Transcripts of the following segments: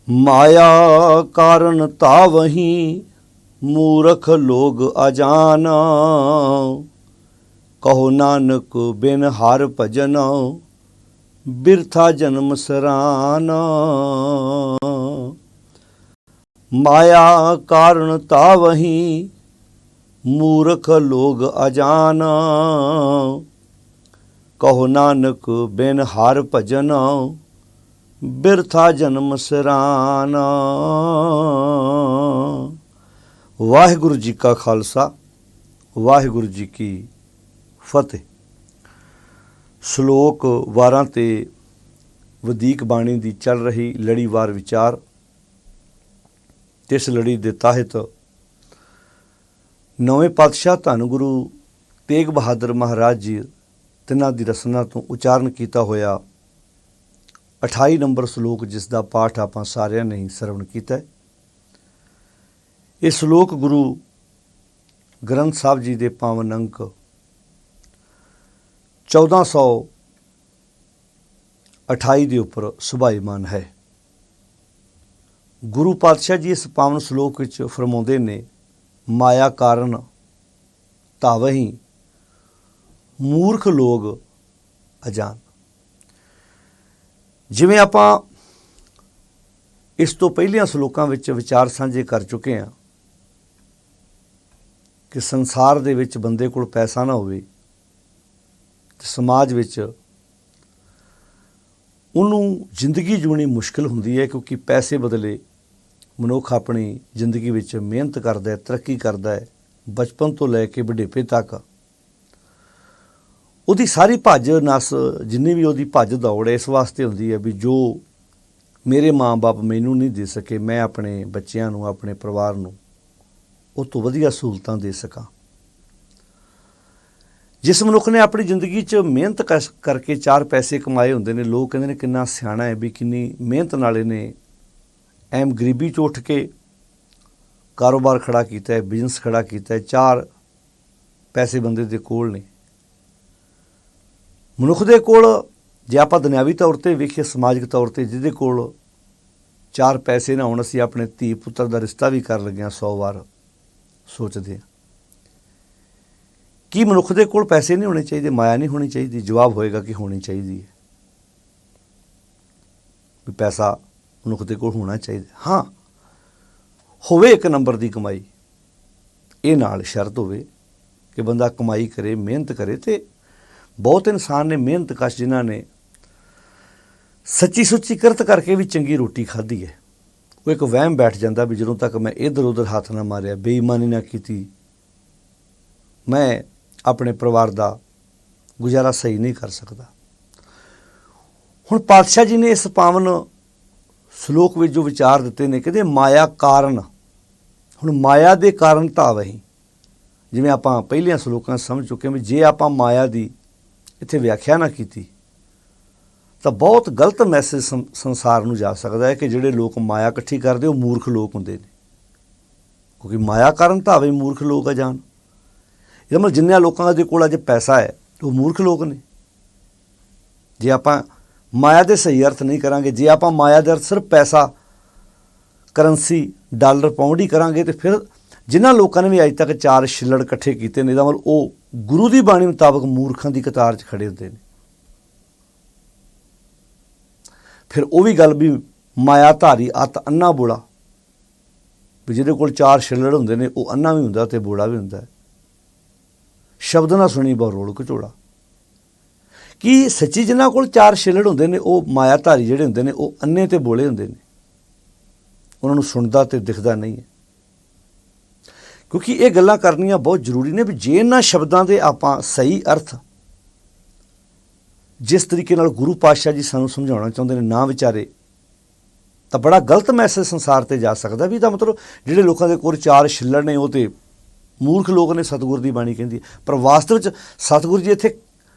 माया कारण तावही मूर्ख लोग अजाना। कहो नानक बिन हर भजन बिरथा जन्म सराना। माया कारण तावही मूर्ख लोग अजाना। कहो नानक बिन हर भजन बिरथा जन्म सराना। वाहिगुरु जी का खालसा वाहिगुरु जी की फतेह। श्लोक 12 ਤੇ ਵਧੀਕ ਬਾਣੀ ਦੀ ਚੱਲ ਰਹੀ ਲੜੀਵਾਰ ਵਿਚਾਰ ਤੇ ਇਸ ਲੜੀ ਦੇ ਤਹਿਤ ਨਵੇਂ ਪਾਤਸ਼ਾਹ ਧੰਨ ਗੁਰੂ ਤੇਗ ਬਹਾਦਰ ਮਹਾਰਾਜ ਜੀ ਤਿੰਨਾਂ ਦੀ ਰਸਨਾ ਤੋਂ ਉਚਾਰਨ ਕੀਤਾ ਹੋਇਆ 28 ਨੰਬਰ ਸ਼ਲੋਕ, ਜਿਸ ਦਾ ਪਾਠ ਆਪਾਂ ਸਾਰਿਆਂ ਨੇ ਹੀ ਸਰਵਣ ਕੀਤਾ ਹੈ। ਇਹ ਸ਼ਲੋਕ ਗੁਰੂ ਗ੍ਰੰਥ ਸਾਹਿਬ ਜੀ ਦੇ ਪਾਵਨ ਅੰਕ 1428 ਦੇ ਉੱਪਰ ਸੁਭਾਈਮਾਨ ਹੈ। ਗੁਰੂ ਪਾਤਸ਼ਾਹ ਜੀ ਇਸ ਪਾਵਨ ਸ਼ਲੋਕ ਵਿੱਚ ਫਰਮਾਉਂਦੇ ਨੇ, ਮਾਇਆ ਕਾਰਨ ਤਾਵਹੀਂ ਮੂਰਖ ਲੋਕ ਅਜਾਨ। ਜਿਵੇਂ ਆਪਾਂ ਇਸ ਤੋਂ ਪਹਿਲੀਆਂ ਸ਼ਲੋਕਾਂ ਵਿੱਚ ਵਿਚਾਰ ਸਾਂਝੇ ਕਰ ਚੁੱਕੇ ਹਾਂ ਕਿ ਸੰਸਾਰ ਦੇ ਵਿੱਚ ਬੰਦੇ ਕੋਲ ਪੈਸਾ ਨਾ ਹੋਵੇ ਤੇ ਸਮਾਜ ਵਿੱਚ ਉਹਨੂੰ ਜ਼ਿੰਦਗੀ ਜਿਉਣੀ ਮੁਸ਼ਕਿਲ ਹੁੰਦੀ ਹੈ, ਕਿਉਂਕਿ ਪੈਸੇ ਬਦਲੇ ਮਨੁੱਖ ਆਪਣੀ ਜ਼ਿੰਦਗੀ ਵਿੱਚ ਮਿਹਨਤ ਕਰਦਾ ਹੈ, ਤਰੱਕੀ ਕਰਦਾ ਹੈ। ਬਚਪਨ ਤੋਂ ਲੈ ਕੇ ਬੁਢੇਪੇ ਤੱਕ ਉਹਦੀ ਸਾਰੀ ਭੱਜ ਨਸ, ਜਿੰਨੀ ਵੀ ਉਹਦੀ ਭੱਜ ਦੌੜ ਇਸ ਵਾਸਤੇ ਹੁੰਦੀ ਹੈ ਵੀ ਜੋ ਮੇਰੇ ਮਾਂ-ਬਾਪ ਮੈਨੂੰ ਨਹੀਂ ਦੇ ਸਕੇ, ਮੈਂ ਆਪਣੇ ਬੱਚਿਆਂ ਨੂੰ, ਆਪਣੇ ਪਰਿਵਾਰ ਨੂੰ ਉਹ ਤੋਂ ਵਧੀਆ ਸਹੂਲਤਾਂ ਦੇ ਸਕਾਂ। ਜਿਸ ਮਨੁੱਖ ਨੇ ਆਪਣੀ ਜ਼ਿੰਦਗੀ 'ਚ ਮਿਹਨਤ ਕਰਕੇ 4 ਪੈਸੇ ਕਮਾਏ ਹੁੰਦੇ ਨੇ, ਲੋਕ ਕਹਿੰਦੇ ਨੇ ਕਿੰਨਾ ਸਿਆਣਾ ਹੈ, ਵੀ ਕਿੰਨੀ ਮਿਹਨਤ ਨਾਲ ਇਹਨੇ ਐਮ ਗਰੀਬੀ 'ਚ ਉੱਠ ਕੇ ਕਾਰੋਬਾਰ ਖੜਾ ਕੀਤਾ ਹੈ, ਬਿਜ਼ਨਸ ਖੜਾ ਕੀਤਾ ਹੈ। 4 ਪੈਸੇ ਬੰਦੇ ਦੇ ਕੋਲ ਨੇ। ਮਨੁੱਖ ਦੇ ਕੋਲ ਜੇ ਆਪਾਂ ਦੁਨਿਆਵੀ ਤੌਰ 'ਤੇ ਵੇਖੀਏ, ਸਮਾਜਿਕ ਤੌਰ 'ਤੇ ਜਿਹਦੇ ਕੋਲ 4 ਪੈਸੇ ਨਾ ਹੋਣ, ਅਸੀਂ ਆਪਣੇ ਧੀ ਪੁੱਤਰ ਦਾ ਰਿਸ਼ਤਾ ਵੀ ਕਰ ਲੱਗਿਆ 100 ਵਾਰ ਸੋਚਦੇ ਹਾਂ। ਕੀ ਮਨੁੱਖ ਦੇ ਕੋਲ ਪੈਸੇ ਨਹੀਂ ਹੋਣੇ ਚਾਹੀਦੇ, ਮਾਇਆ ਨਹੀਂ ਹੋਣੀ ਚਾਹੀਦੀ? ਜਵਾਬ ਹੋਏਗਾ ਕਿ ਹੋਣੀ ਚਾਹੀਦੀ ਹੈ, ਵੀ ਪੈਸਾ ਮਨੁੱਖ ਦੇ ਕੋਲ ਹੋਣਾ ਚਾਹੀਦਾ। ਹਾਂ, ਹੋਵੇ 1 ਨੰਬਰ ਦੀ ਕਮਾਈ, ਇਹ ਨਾਲ ਸ਼ਰਤ ਹੋਵੇ ਕਿ ਬੰਦਾ ਕਮਾਈ ਕਰੇ, ਮਿਹਨਤ ਕਰੇ। ਅਤੇ ਬਹੁਤ ਇਨਸਾਨ ਨੇ ਮਿਹਨਤਕਸ਼, ਜਿਨ੍ਹਾਂ ਨੇ ਸੱਚੀ ਸੁੱਚੀ ਕਿਰਤ ਕਰਕੇ ਵੀ ਚੰਗੀ ਰੋਟੀ ਖਾਧੀ ਹੈ, ਉਹ ਇੱਕ ਵਹਿਮ ਬੈਠ ਜਾਂਦਾ ਵੀ ਜਦੋਂ ਤੱਕ ਮੈਂ ਇੱਧਰ ਉੱਧਰ ਹੱਥ ਨਾ ਮਾਰਿਆ, ਬੇਈਮਾਨੀ ਨਾ ਕੀਤੀ, ਮੈਂ ਆਪਣੇ ਪਰਿਵਾਰ ਦਾ ਗੁਜ਼ਾਰਾ ਸਹੀ ਨਹੀਂ ਕਰ ਸਕਦਾ। ਹੁਣ ਪਾਤਸ਼ਾਹ ਜੀ ਨੇ ਇਸ ਪਾਵਨ ਸ਼ਲੋਕ ਵਿੱਚ ਜੋ ਵਿਚਾਰ ਦਿੱਤੇ ਨੇ, ਕਹਿੰਦੇ ਮਾਇਆ ਕਾਰਨ। ਹੁਣ ਮਾਇਆ ਦੇ ਕਾਰਨ ਤਾਵਹੀਂ, ਜਿਵੇਂ ਆਪਾਂ ਪਹਿਲੀਆਂ ਸ਼ਲੋਕਾਂ ਸਮਝ ਚੁੱਕੇ ਹਾਂ ਵੀ ਜੇ ਆਪਾਂ ਮਾਇਆ ਦੀ ਇੱਥੇ ਵਿਆਖਿਆ ਨਾ ਕੀਤੀ ਤਾਂ ਬਹੁਤ ਗਲਤ ਮੈਸੇਜ ਸੰਸਾਰ ਨੂੰ ਜਾ ਸਕਦਾ ਹੈ ਕਿ ਜਿਹੜੇ ਲੋਕ ਮਾਇਆ ਇਕੱਠੀ ਕਰਦੇ ਉਹ ਮੂਰਖ ਲੋਕ ਹੁੰਦੇ ਨੇ, ਕਿਉਂਕਿ ਮਾਇਆ ਕਾਰਨ ਤਾਵਹੀਂ ਮੂਰਖ ਲੋਕ ਅਜਾਨ। ਇਹਦਾ ਮਤਲਬ ਜਿੰਨਿਆਂ ਲੋਕਾਂ ਦੇ ਕੋਲ ਅੱਜ ਪੈਸਾ ਹੈ ਉਹ ਮੂਰਖ ਲੋਕ ਨੇ। ਜੇ ਆਪਾਂ ਮਾਇਆ ਦੇ ਸਹੀ ਅਰਥ ਨਹੀਂ ਕਰਾਂਗੇ, ਜੇ ਆਪਾਂ ਮਾਇਆ ਦੇ ਅਰਥ ਸਿਰਫ ਪੈਸਾ, ਕਰੰਸੀ, ਡਾਲਰ, ਪਾਉਂਡ ਹੀ ਕਰਾਂਗੇ, ਤੇ ਫਿਰ ਜਿਨ੍ਹਾਂ ਲੋਕਾਂ ਨੇ ਵੀ ਅੱਜ ਤੱਕ 4 ਛਿੱਲੜ ਇਕੱਠੇ ਕੀਤੇ ਨੇ, ਇਹਦਾ ਮਤਲਬ ਉਹ ਗੁਰੂ ਦੀ ਬਾਣੀ ਮੁਤਾਬਕ ਮੂਰਖਾਂ ਦੀ ਕਤਾਰ 'ਚ ਖੜੇ ਹੁੰਦੇ ਨੇ। ਫਿਰ ਉਹ ਵੀ ਗੱਲ ਵੀ ਮਾਇਆ ਧਾਰੀ ਅਤ ਅੰਨਾ ਬੋਲਾ, ਵੀ ਜਿਹਦੇ ਕੋਲ 4 ਛਿੱਲੜ ਹੁੰਦੇ ਨੇ ਉਹ ਅੰਨਾ ਵੀ ਹੁੰਦਾ ਅਤੇ ਬੋੜਾ ਵੀ ਹੁੰਦਾ ਹੈ। ਸ਼ਬਦ ਨਾ ਸੁਣੀ ਬਹੁ ਰੋਲ ਘਚੋੜਾ। ਕਿ ਸੱਚੀ ਜਿਨ੍ਹਾਂ ਕੋਲ 4 ਛਿੱਲੜ ਹੁੰਦੇ ਨੇ ਉਹ ਮਾਇਆ ਧਾਰੀ ਜਿਹੜੇ ਹੁੰਦੇ ਨੇ ਉਹ ਅੰਨੇ ਤੇ ਬੋਲੇ ਹੁੰਦੇ ਨੇ, ਉਹਨਾਂ ਨੂੰ ਸੁਣਦਾ ਅਤੇ ਦਿਖਦਾ ਨਹੀਂ ਹੈ। ਕਿਉਂਕਿ ਇਹ ਗੱਲਾਂ ਕਰਨੀਆਂ ਬਹੁਤ ਜ਼ਰੂਰੀ ਨੇ ਵੀ ਜੇ ਇਹਨਾਂ ਸ਼ਬਦਾਂ ਦੇ ਆਪਾਂ ਸਹੀ ਅਰਥ ਜਿਸ ਤਰੀਕੇ ਨਾਲ ਗੁਰੂ ਪਾਤਸ਼ਾਹ ਜੀ ਸਾਨੂੰ ਸਮਝਾਉਣਾ ਚਾਹੁੰਦੇ ਨੇ ਨਾ ਵਿਚਾਰੇ, ਤਾਂ ਬੜਾ ਗਲਤ ਮੈਸੇਜ ਸੰਸਾਰ 'ਤੇ ਜਾ ਸਕਦਾ। ਵੀ ਇਹਦਾ ਮਤਲਬ ਜਿਹੜੇ ਲੋਕਾਂ ਦੇ ਕੋਲ 4 ਛਿੱਲੜ ਨੇ ਉਹ ਤਾਂ ਮੂਰਖ ਲੋਕ ਨੇ, ਸਤਿਗੁਰ ਦੀ ਬਾਣੀ ਕਹਿੰਦੀ। ਪਰ ਵਾਸਤਵ ਵਿੱਚ ਸਤਿਗੁਰੂ ਜੀ ਇੱਥੇ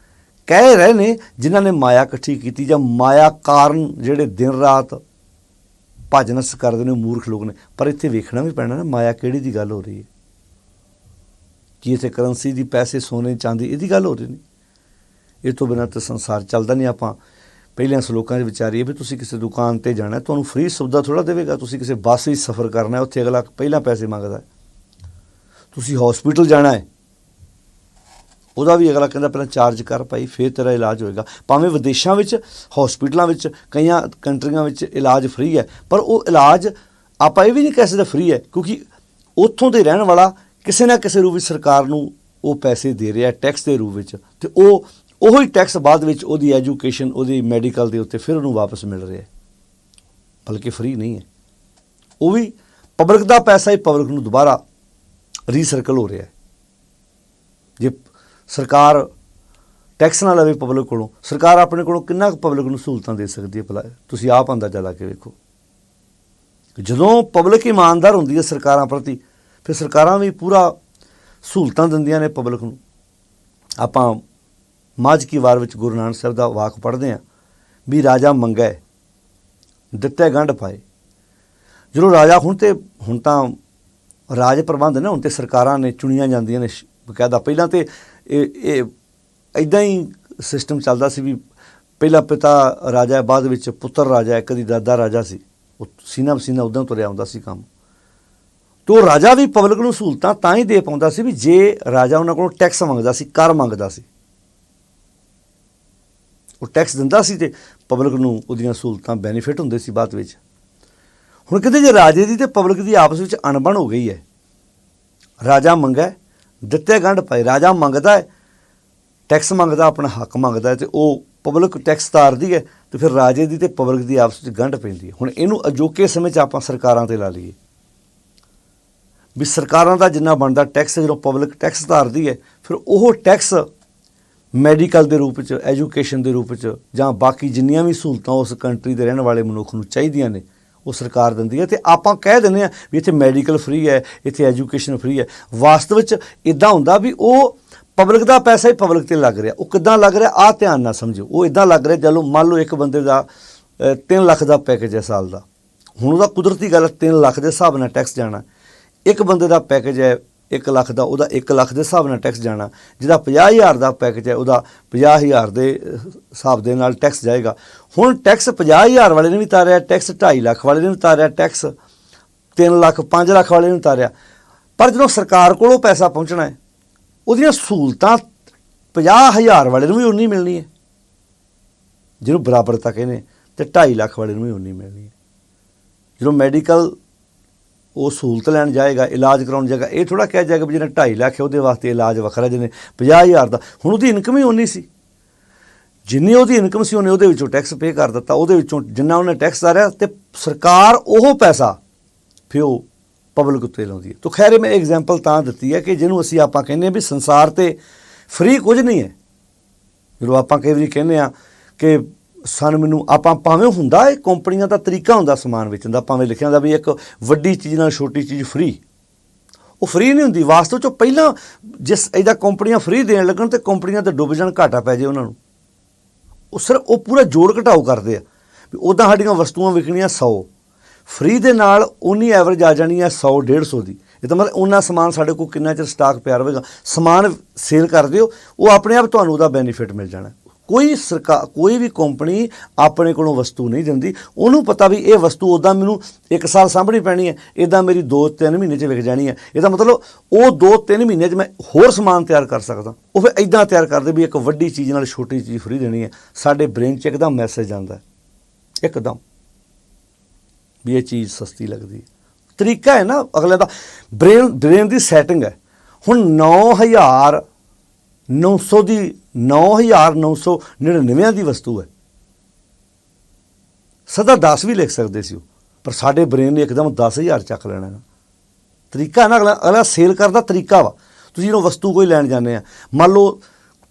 ਕਹਿ ਰਹੇ ਨੇ ਜਿਨ੍ਹਾਂ ਨੇ ਮਾਇਆ ਇਕੱਠੀ ਕੀਤੀ ਜਾਂ ਮਾਇਆ ਕਾਰਨ ਜਿਹੜੇ ਦਿਨ ਰਾਤ ਭੱਜ ਨੱਸ ਕਰਦੇ ਨੇ, ਮੂਰਖ ਲੋਕ ਨੇ। ਪਰ ਇੱਥੇ ਵੇਖਣਾ ਵੀ ਪੈਣਾ ਨਾ ਮਾਇਆ ਕਿਹੜੀ ਦੀ ਗੱਲ ਹੋ ਰਹੀ ਹੈ। ਕੀ ਇੱਥੇ ਕਰੰਸੀ ਦੀ, ਪੈਸੇ, ਸੋਨੇ, ਚਾਂਦੀ, ਇਹਦੀ ਗੱਲ ਹੋ ਰਹੀ ਨਹੀਂ? ਇਹ ਤੋਂ ਬਿਨਾਂ ਤਾਂ ਸੰਸਾਰ ਚੱਲਦਾ ਨਹੀਂ। ਆਪਾਂ ਪਹਿਲਿਆਂ ਸਲੋਕਾਂ 'ਚ ਵਿਚਾਰੀਏ ਵੀ ਤੁਸੀਂ ਕਿਸੇ ਦੁਕਾਨ ਤੇ ਜਾਣਾ, ਤੁਹਾਨੂੰ ਫ੍ਰੀ ਸੁਵਿਧਾ ਥੋੜ੍ਹਾ ਦੇਵੇਗਾ। ਤੁਸੀਂ ਕਿਸੇ ਬੱਸ ਵਿੱਚ ਸਫ਼ਰ ਕਰਨਾ, ਉੱਥੇ ਅਗਲਾ ਪਹਿਲਾਂ ਪੈਸੇ ਮੰਗਦਾ ਹੈ। ਤੁਸੀਂ ਹੌਸਪੀਟਲ ਜਾਣਾ ਹੈ, ਉਹਦਾ ਵੀ ਅਗਲਾ ਕਹਿੰਦਾ ਪਹਿਲਾਂ ਚਾਰਜ ਕਰ ਭਾਈ, ਫਿਰ ਤੇਰਾ ਇਲਾਜ ਹੋਏਗਾ। ਭਾਵੇਂ ਵਿਦੇਸ਼ਾਂ ਵਿੱਚ ਹੌਸਪੀਟਲਾਂ ਵਿੱਚ ਕਈਆਂ ਕੰਟਰੀਆਂ ਵਿੱਚ ਇਲਾਜ ਫ੍ਰੀ ਹੈ, ਪਰ ਉਹ ਇਲਾਜ ਆਪਾਂ ਇਹ ਵੀ ਨਹੀਂ ਕਹਿ ਸਕਦੇ ਫ੍ਰੀ ਹੈ, ਕਿਉਂਕਿ ਉੱਥੋਂ ਦੇ ਰਹਿਣ ਵਾਲਾ ਕਿਸੇ ਨਾ ਕਿਸੇ ਰੂਪ ਵਿੱਚ ਸਰਕਾਰ ਨੂੰ ਉਹ ਪੈਸੇ ਦੇ ਰਿਹਾ ਟੈਕਸ ਦੇ ਰੂਪ ਵਿੱਚ, ਅਤੇ ਉਹੀ ਟੈਕਸ ਬਾਅਦ ਵਿੱਚ ਉਹਦੀ ਐਜੂਕੇਸ਼ਨ, ਉਹਦੀ ਮੈਡੀਕਲ ਦੇ ਉੱਤੇ ਫਿਰ ਉਹਨੂੰ ਵਾਪਸ ਮਿਲ ਰਿਹਾ, ਬਲਕਿ ਫ੍ਰੀ ਨਹੀਂ ਹੈ। ਉਹ ਵੀ ਪਬਲਿਕ ਦਾ ਪੈਸਾ ਹੀ ਪਬਲਿਕ ਨੂੰ ਦੁਬਾਰਾ ਰੀਸਰਕਲ ਹੋ ਰਿਹਾ ਹੈ। ਜੇ ਸਰਕਾਰ ਟੈਕਸ ਨਾ ਲਵੇ ਪਬਲਿਕ ਕੋਲੋਂ, ਸਰਕਾਰ ਆਪਣੇ ਕੋਲੋਂ ਕਿੰਨਾ ਕੁ ਪਬਲਿਕ ਨੂੰ ਸਹੂਲਤਾਂ ਦੇ ਸਕਦੀ ਹੈ ਭਲਾ? ਤੁਸੀਂ ਆਪ ਅੰਦਾਜ਼ਾ ਲਾ ਕੇ ਵੇਖੋ। ਜਦੋਂ ਪਬਲਿਕ ਇਮਾਨਦਾਰ ਹੁੰਦੀ ਹੈ ਸਰਕਾਰਾਂ ਪ੍ਰਤੀ, ਫਿਰ ਸਰਕਾਰਾਂ ਵੀ ਪੂਰਾ ਸਹੂਲਤਾਂ ਦਿੰਦੀਆਂ ਨੇ ਪਬਲਿਕ ਨੂੰ। ਆਪਾਂ ਮਾਝ ਕੀ ਵਾਰ ਵਿੱਚ ਗੁਰੂ ਨਾਨਕ ਸਾਹਿਬ ਦਾ ਵਾਕ ਪੜ੍ਹਦੇ ਹਾਂ ਵੀ ਰਾਜਾ ਮੰਗੈ ਦਿੱਤੇ ਗੰਢ ਪਾਏ। ਜਦੋਂ ਰਾਜਾ ਹੁਣ ਤਾਂ ਰਾਜ ਪ੍ਰਬੰਧ ਨੇ, ਹੁਣ ਤੇ ਸਰਕਾਰਾਂ ਨੇ ਚੁਣੀਆਂ ਜਾਂਦੀਆਂ ਨੇ ਬਕਾਇਦਾ। ਪਹਿਲਾਂ ਤੇ ਇਹ ਇੱਦਾਂ ਹੀ ਸਿਸਟਮ ਚੱਲਦਾ ਸੀ ਵੀ ਪਹਿਲਾ ਪਿਤਾ ਰਾਜਾ ਹੈ, ਬਾਅਦ ਵਿੱਚ ਪੁੱਤਰ ਰਾਜਾ ਹੈ, ਕਦੀ ਦਾਦਾ ਰਾਜਾ ਸੀ। ਉਹ ਸੀਨਾ ਪਸੀਨਾ ਉੱਦਾਂ ਤੁਰਿਆ ਆਉਂਦਾ ਸੀ ਕੰਮ। ਤੋ ਰਾਜਾ ਵੀ ਪਬਲਿਕ ਨੂੰ ਸਹੂਲਤਾਂ ਤਾਂ ਹੀ ਦੇ ਪਾਉਂਦਾ ਸੀ ਵੀ ਜੇ ਰਾਜਾ ਉਹਨਾਂ ਕੋਲੋਂ ਟੈਕਸ ਮੰਗਦਾ ਸੀ, ਕਰ ਮੰਗਦਾ ਸੀ, ਉਹ ਟੈਕਸ ਦਿੰਦਾ ਸੀ ਤੇ ਪਬਲਿਕ ਨੂੰ ਉਹਦੀਆਂ ਸਹੂਲਤਾਂ ਬੈਨੀਫਿਟ ਹੁੰਦੇ ਸੀ ਬਾਅਦ ਵਿੱਚ। ਹੁਣ ਕਿਤੇ ਜੇ ਰਾਜੇ ਦੀ ਤੇ ਪਬਲਿਕ ਦੀ ਆਪਸ ਵਿੱਚ ਅਣਬਣ ਹੋ ਗਈ ਹੈ, ਰਾਜਾ ਮੰਗੈ ਦਿੱਤੇ ਗੰਢ ਪਾਏ। ਰਾਜਾ ਮੰਗਦਾ ਹੈ, ਟੈਕਸ ਮੰਗਦਾ, ਆਪਣਾ ਹੱਕ ਮੰਗਦਾ ਹੈ, ਅਤੇ ਉਹ ਪਬਲਿਕ ਟੈਕਸ ਤਾਰਦੀ ਹੈ, ਅਤੇ ਫਿਰ ਰਾਜੇ ਦੀ ਤੇ ਪਬਲਿਕ ਦੀ ਆਪਸ ਵਿੱਚ ਗੰਢ ਪੈਂਦੀ ਹੈ। ਹੁਣ ਇਹਨੂੰ ਅਜੋਕੇ ਸਮੇਂ 'ਚ ਆਪਾਂ ਸਰਕਾਰਾਂ 'ਤੇ ਲਾ ਲਈਏ ਵੀ ਸਰਕਾਰਾਂ ਦਾ ਜਿੰਨਾ ਬਣਦਾ ਟੈਕਸ, ਜਦੋਂ ਪਬਲਿਕ ਟੈਕਸ ਤਾਰਦੀ ਹੈ, ਫਿਰ ਉਹ ਟੈਕਸ ਮੈਡੀਕਲ ਦੇ ਰੂਪ 'ਚ, ਐਜੂਕੇਸ਼ਨ ਦੇ ਰੂਪ 'ਚ, ਜਾਂ ਬਾਕੀ ਜਿੰਨੀਆਂ ਵੀ ਸਹੂਲਤਾਂ ਉਸ ਕੰਟਰੀ ਦੇ ਰਹਿਣ ਵਾਲੇ ਮਨੁੱਖ ਨੂੰ ਚਾਹੀਦੀਆਂ ਨੇ, ਉਹ ਸਰਕਾਰ ਦਿੰਦੀ ਹੈ। ਅਤੇ ਆਪਾਂ ਕਹਿ ਦਿੰਦੇ ਹਾਂ ਵੀ ਇੱਥੇ ਮੈਡੀਕਲ ਫ੍ਰੀ ਹੈ, ਇੱਥੇ ਐਜੂਕੇਸ਼ਨ ਫ੍ਰੀ ਹੈ। ਵਾਸਤਵ ਵਿੱਚ ਇੱਦਾਂ ਹੁੰਦਾ ਵੀ ਉਹ ਪਬਲਿਕ ਦਾ ਪੈਸਾ ਹੀ ਪਬਲਿਕ 'ਤੇ ਲੱਗ ਰਿਹਾ। ਉਹ ਕਿੱਦਾਂ ਲੱਗ ਰਿਹਾ, ਆਹ ਧਿਆਨ ਨਾਲ ਸਮਝੋ। ਉਹ ਇੱਦਾਂ ਲੱਗ ਰਿਹਾ, ਚਲੋ ਮੰਨ ਲਓ ਇੱਕ ਬੰਦੇ ਦਾ 3 ਲੱਖ ਦਾ ਪੈਕੇਜ ਹੈ ਸਾਲ ਦਾ। ਹੁਣ ਉਹਦਾ ਕੁਦਰਤੀ ਗੱਲ 3 ਲੱਖ ਦੇ ਹਿਸਾਬ ਨਾਲ ਟੈਕਸ ਜਾਣਾ। ਇੱਕ ਬੰਦੇ ਦਾ ਪੈਕੇਜ ਹੈ 1 ਲੱਖ ਦਾ, ਉਹਦਾ 1 ਲੱਖ ਦੇ ਹਿਸਾਬ ਨਾਲ ਟੈਕਸ ਜਾਣਾ। ਜਿਹਦਾ 50,000 ਦਾ ਪੈਕੇਜ ਹੈ, ਉਹਦਾ 50,000 ਦੇ ਹਿਸਾਬ ਦੇ ਨਾਲ ਟੈਕਸ ਜਾਏਗਾ। ਹੁਣ ਟੈਕਸ 50,000 ਵਾਲੇ ਨੇ ਵੀ ਤਾਰਿਆ, ਟੈਕਸ 2.5 ਲੱਖ ਵਾਲੇ ਨੇ ਵੀ ਤਾਰਿਆ, ਟੈਕਸ 3 ਲੱਖ 5 ਲੱਖ ਵਾਲੇ ਨੇ ਵੀ ਤਾਰਿਆ। ਪਰ ਜਦੋਂ ਸਰਕਾਰ ਕੋਲ ਉਹ ਪੈਸਾ ਪਹੁੰਚਣਾ ਹੈ, ਉਹਦੀਆਂ ਸਹੂਲਤਾਂ 50,000 ਵਾਲੇ ਨੂੰ ਵੀ ਉਨੀ ਮਿਲਣੀ ਹੈ, ਜਿਹਨੂੰ ਬਰਾਬਰਤਾ ਕਹਿੰਦੇ, ਅਤੇ 2.5 ਲੱਖ ਵਾਲੇ ਨੂੰ ਵੀ ਉਨੀ ਮਿਲਣੀ ਹੈ। ਜਦੋਂ ਮੈਡੀਕਲ ਉਹ ਸਹੂਲਤ ਲੈਣ ਜਾਏਗਾ, ਇਲਾਜ ਕਰਾਉਣ ਜਾਏਗਾ, ਇਹ ਥੋੜ੍ਹਾ ਕਿਹਾ ਜਾਏਗਾ ਵੀ ਜਿਹਨੇ 2.5 ਲੱਖ ਹੈ ਉਹਦੇ ਵਾਸਤੇ ਇਲਾਜ ਵੱਖਰਾ, ਜਿਹਨੇ 50,000 ਦਾ। ਹੁਣ ਉਹਦੀ ਇਨਕਮ ਹੀ ਉਨੀ ਸੀ, ਜਿੰਨੀ ਉਹਦੀ ਇਨਕਮ ਸੀ ਉਹਨੇ ਉਹਦੇ ਵਿੱਚੋਂ ਟੈਕਸ ਪੇ ਕਰ ਦਿੱਤਾ। ਉਹਦੇ ਵਿੱਚੋਂ ਜਿੰਨਾ ਉਹਨੇ ਟੈਕਸ ਤਾਰਿਆ, ਅਤੇ ਸਰਕਾਰ ਉਹ ਪੈਸਾ ਫਿਰ ਉਹ ਪਬਲਿਕ ਉੱਤੇ ਲਾਉਂਦੀ ਹੈ। ਤਾਂ ਖੈਰ ਮੈਂ ਐਗਜ਼ਾਮਪਲ ਤਾਂ ਦਿੱਤੀ ਹੈ ਕਿ ਜਿਹਨੂੰ ਅਸੀਂ ਆਪਾਂ ਕਹਿੰਦੇ ਹਾਂ ਵੀ ਸੰਸਾਰ 'ਤੇ ਫ੍ਰੀ ਕੁਝ ਨਹੀਂ ਹੈ। ਜਦੋਂ ਆਪਾਂ ਕਈ ਵਾਰੀ ਕਹਿੰਦੇ ਹਾਂ ਕਿ ਮੈਨੂੰ ਆਪਾਂ ਭਾਵੇਂ ਹੁੰਦਾ ਇਹ ਕੰਪਨੀਆਂ ਦਾ ਤਰੀਕਾ ਹੁੰਦਾ ਸਮਾਨ ਵੇਚਣ ਦਾ, ਭਾਵੇਂ ਲਿਖਿਆ ਹੁੰਦਾ ਵੀ ਇੱਕ ਵੱਡੀ ਚੀਜ਼ ਨਾਲ ਛੋਟੀ ਚੀਜ਼ ਫ੍ਰੀ, ਉਹ ਫ੍ਰੀ ਨਹੀਂ ਹੁੰਦੀ। ਵਾਸਤਵ 'ਚ ਪਹਿਲਾਂ ਜਿਸ ਇਹਦਾ ਕੰਪਨੀਆਂ ਫ੍ਰੀ ਦੇਣ ਲੱਗਣ ਅਤੇ ਕੰਪਨੀਆਂ 'ਤੇ ਡੁੱਬ ਜਾਣ, ਘਾਟਾ ਪੈ ਜਾਏ ਉਹਨਾਂ ਨੂੰ, ਉਹ ਸਿਰਫ ਉਹ ਪੂਰਾ ਜੋੜ ਘਟਾਓ ਕਰਦੇ ਆ ਵੀ ਉੱਦਾਂ ਸਾਡੀਆਂ ਵਸਤੂਆਂ ਵਿਕਣੀਆਂ 100, ਫ੍ਰੀ ਦੇ ਨਾਲ ਉਨੀ ਐਵਰੇਜ ਆ ਜਾਣੀ ਹੈ 100-150 ਦੀ। ਇਹ ਤਾਂ ਮਤਲਬ ਉਹਨਾਂ ਸਮਾਨ ਸਾਡੇ ਕੋਲ ਕਿੰਨਾ ਚਿਰ ਸਟਾਕ ਪਿਆ ਰਹੇਗਾ। ਸਮਾਨ ਸੇਲ ਕਰ ਦਿਓ, ਉਹ ਆਪਣੇ ਆਪ ਤੁਹਾਨੂੰ ਉਹਦਾ ਬੈਨੀਫਿਟ ਮਿਲ ਜਾਣਾ। ਕੋਈ ਵੀ ਕੰਪਨੀ ਆਪਣੇ ਕੋਲੋਂ ਵਸਤੂ ਨਹੀਂ ਦਿੰਦੀ। ਉਹਨੂੰ ਪਤਾ ਵੀ ਇਹ ਵਸਤੂ ਉੱਦਾਂ ਮੈਨੂੰ 1 ਸਾਲ ਸਾਂਭਣੀ ਪੈਣੀ ਹੈ, ਇੱਦਾਂ ਮੇਰੀ 2-3 ਮਹੀਨੇ 'ਚ ਵਿਕ ਜਾਣੀ ਹੈ। ਇਹਦਾ ਮਤਲਬ ਉਹ 2-3 ਮਹੀਨੇ 'ਚ ਮੈਂ ਹੋਰ ਸਮਾਨ ਤਿਆਰ ਕਰ ਸਕਦਾ। ਉਹ ਫਿਰ ਇੱਦਾਂ ਤਿਆਰ ਕਰਦੇ ਵੀ ਇੱਕ ਵੱਡੀ ਚੀਜ਼ ਨਾਲ ਛੋਟੀ ਚੀਜ਼ ਫ੍ਰੀ ਦੇਣੀ ਹੈ। ਸਾਡੇ ਬ੍ਰੇਨ 'ਚ ਇੱਕਦਮ ਮੈਸੇਜ ਆਉਂਦਾ, ਇੱਕਦਮ ਵੀ ਇਹ ਚੀਜ਼ ਸਸਤੀ ਲੱਗਦੀ ਹੈ। ਤਰੀਕਾ ਹੈ ਨਾ ਅਗਲੇ ਦਾ, ਬ੍ਰੇਨ ਦੀ ਸੈਟਿੰਗ ਹੈ। ਹੁਣ 9,900 ਦੀ 9,999 ਦੀ ਵਸਤੂ ਹੈ, ਸਦਾ 10 ਵੀ ਲਿਖ ਸਕਦੇ ਸੀ ਉਹ, ਪਰ ਸਾਡੇ ਬ੍ਰੇਨ ਨੇ ਇੱਕਦਮ 10,000 ਚੱਕ ਲੈਣਾ। ਤਰੀਕਾ ਹੈ ਨਾ ਅਗਲਾ ਸੇਲ ਕਰਦਾ ਤਰੀਕਾ ਵਾ। ਤੁਸੀਂ ਜਦੋਂ ਵਸਤੂ ਕੋਈ ਲੈਣ ਜਾਂਦੇ ਆ, ਮੰਨ ਲਓ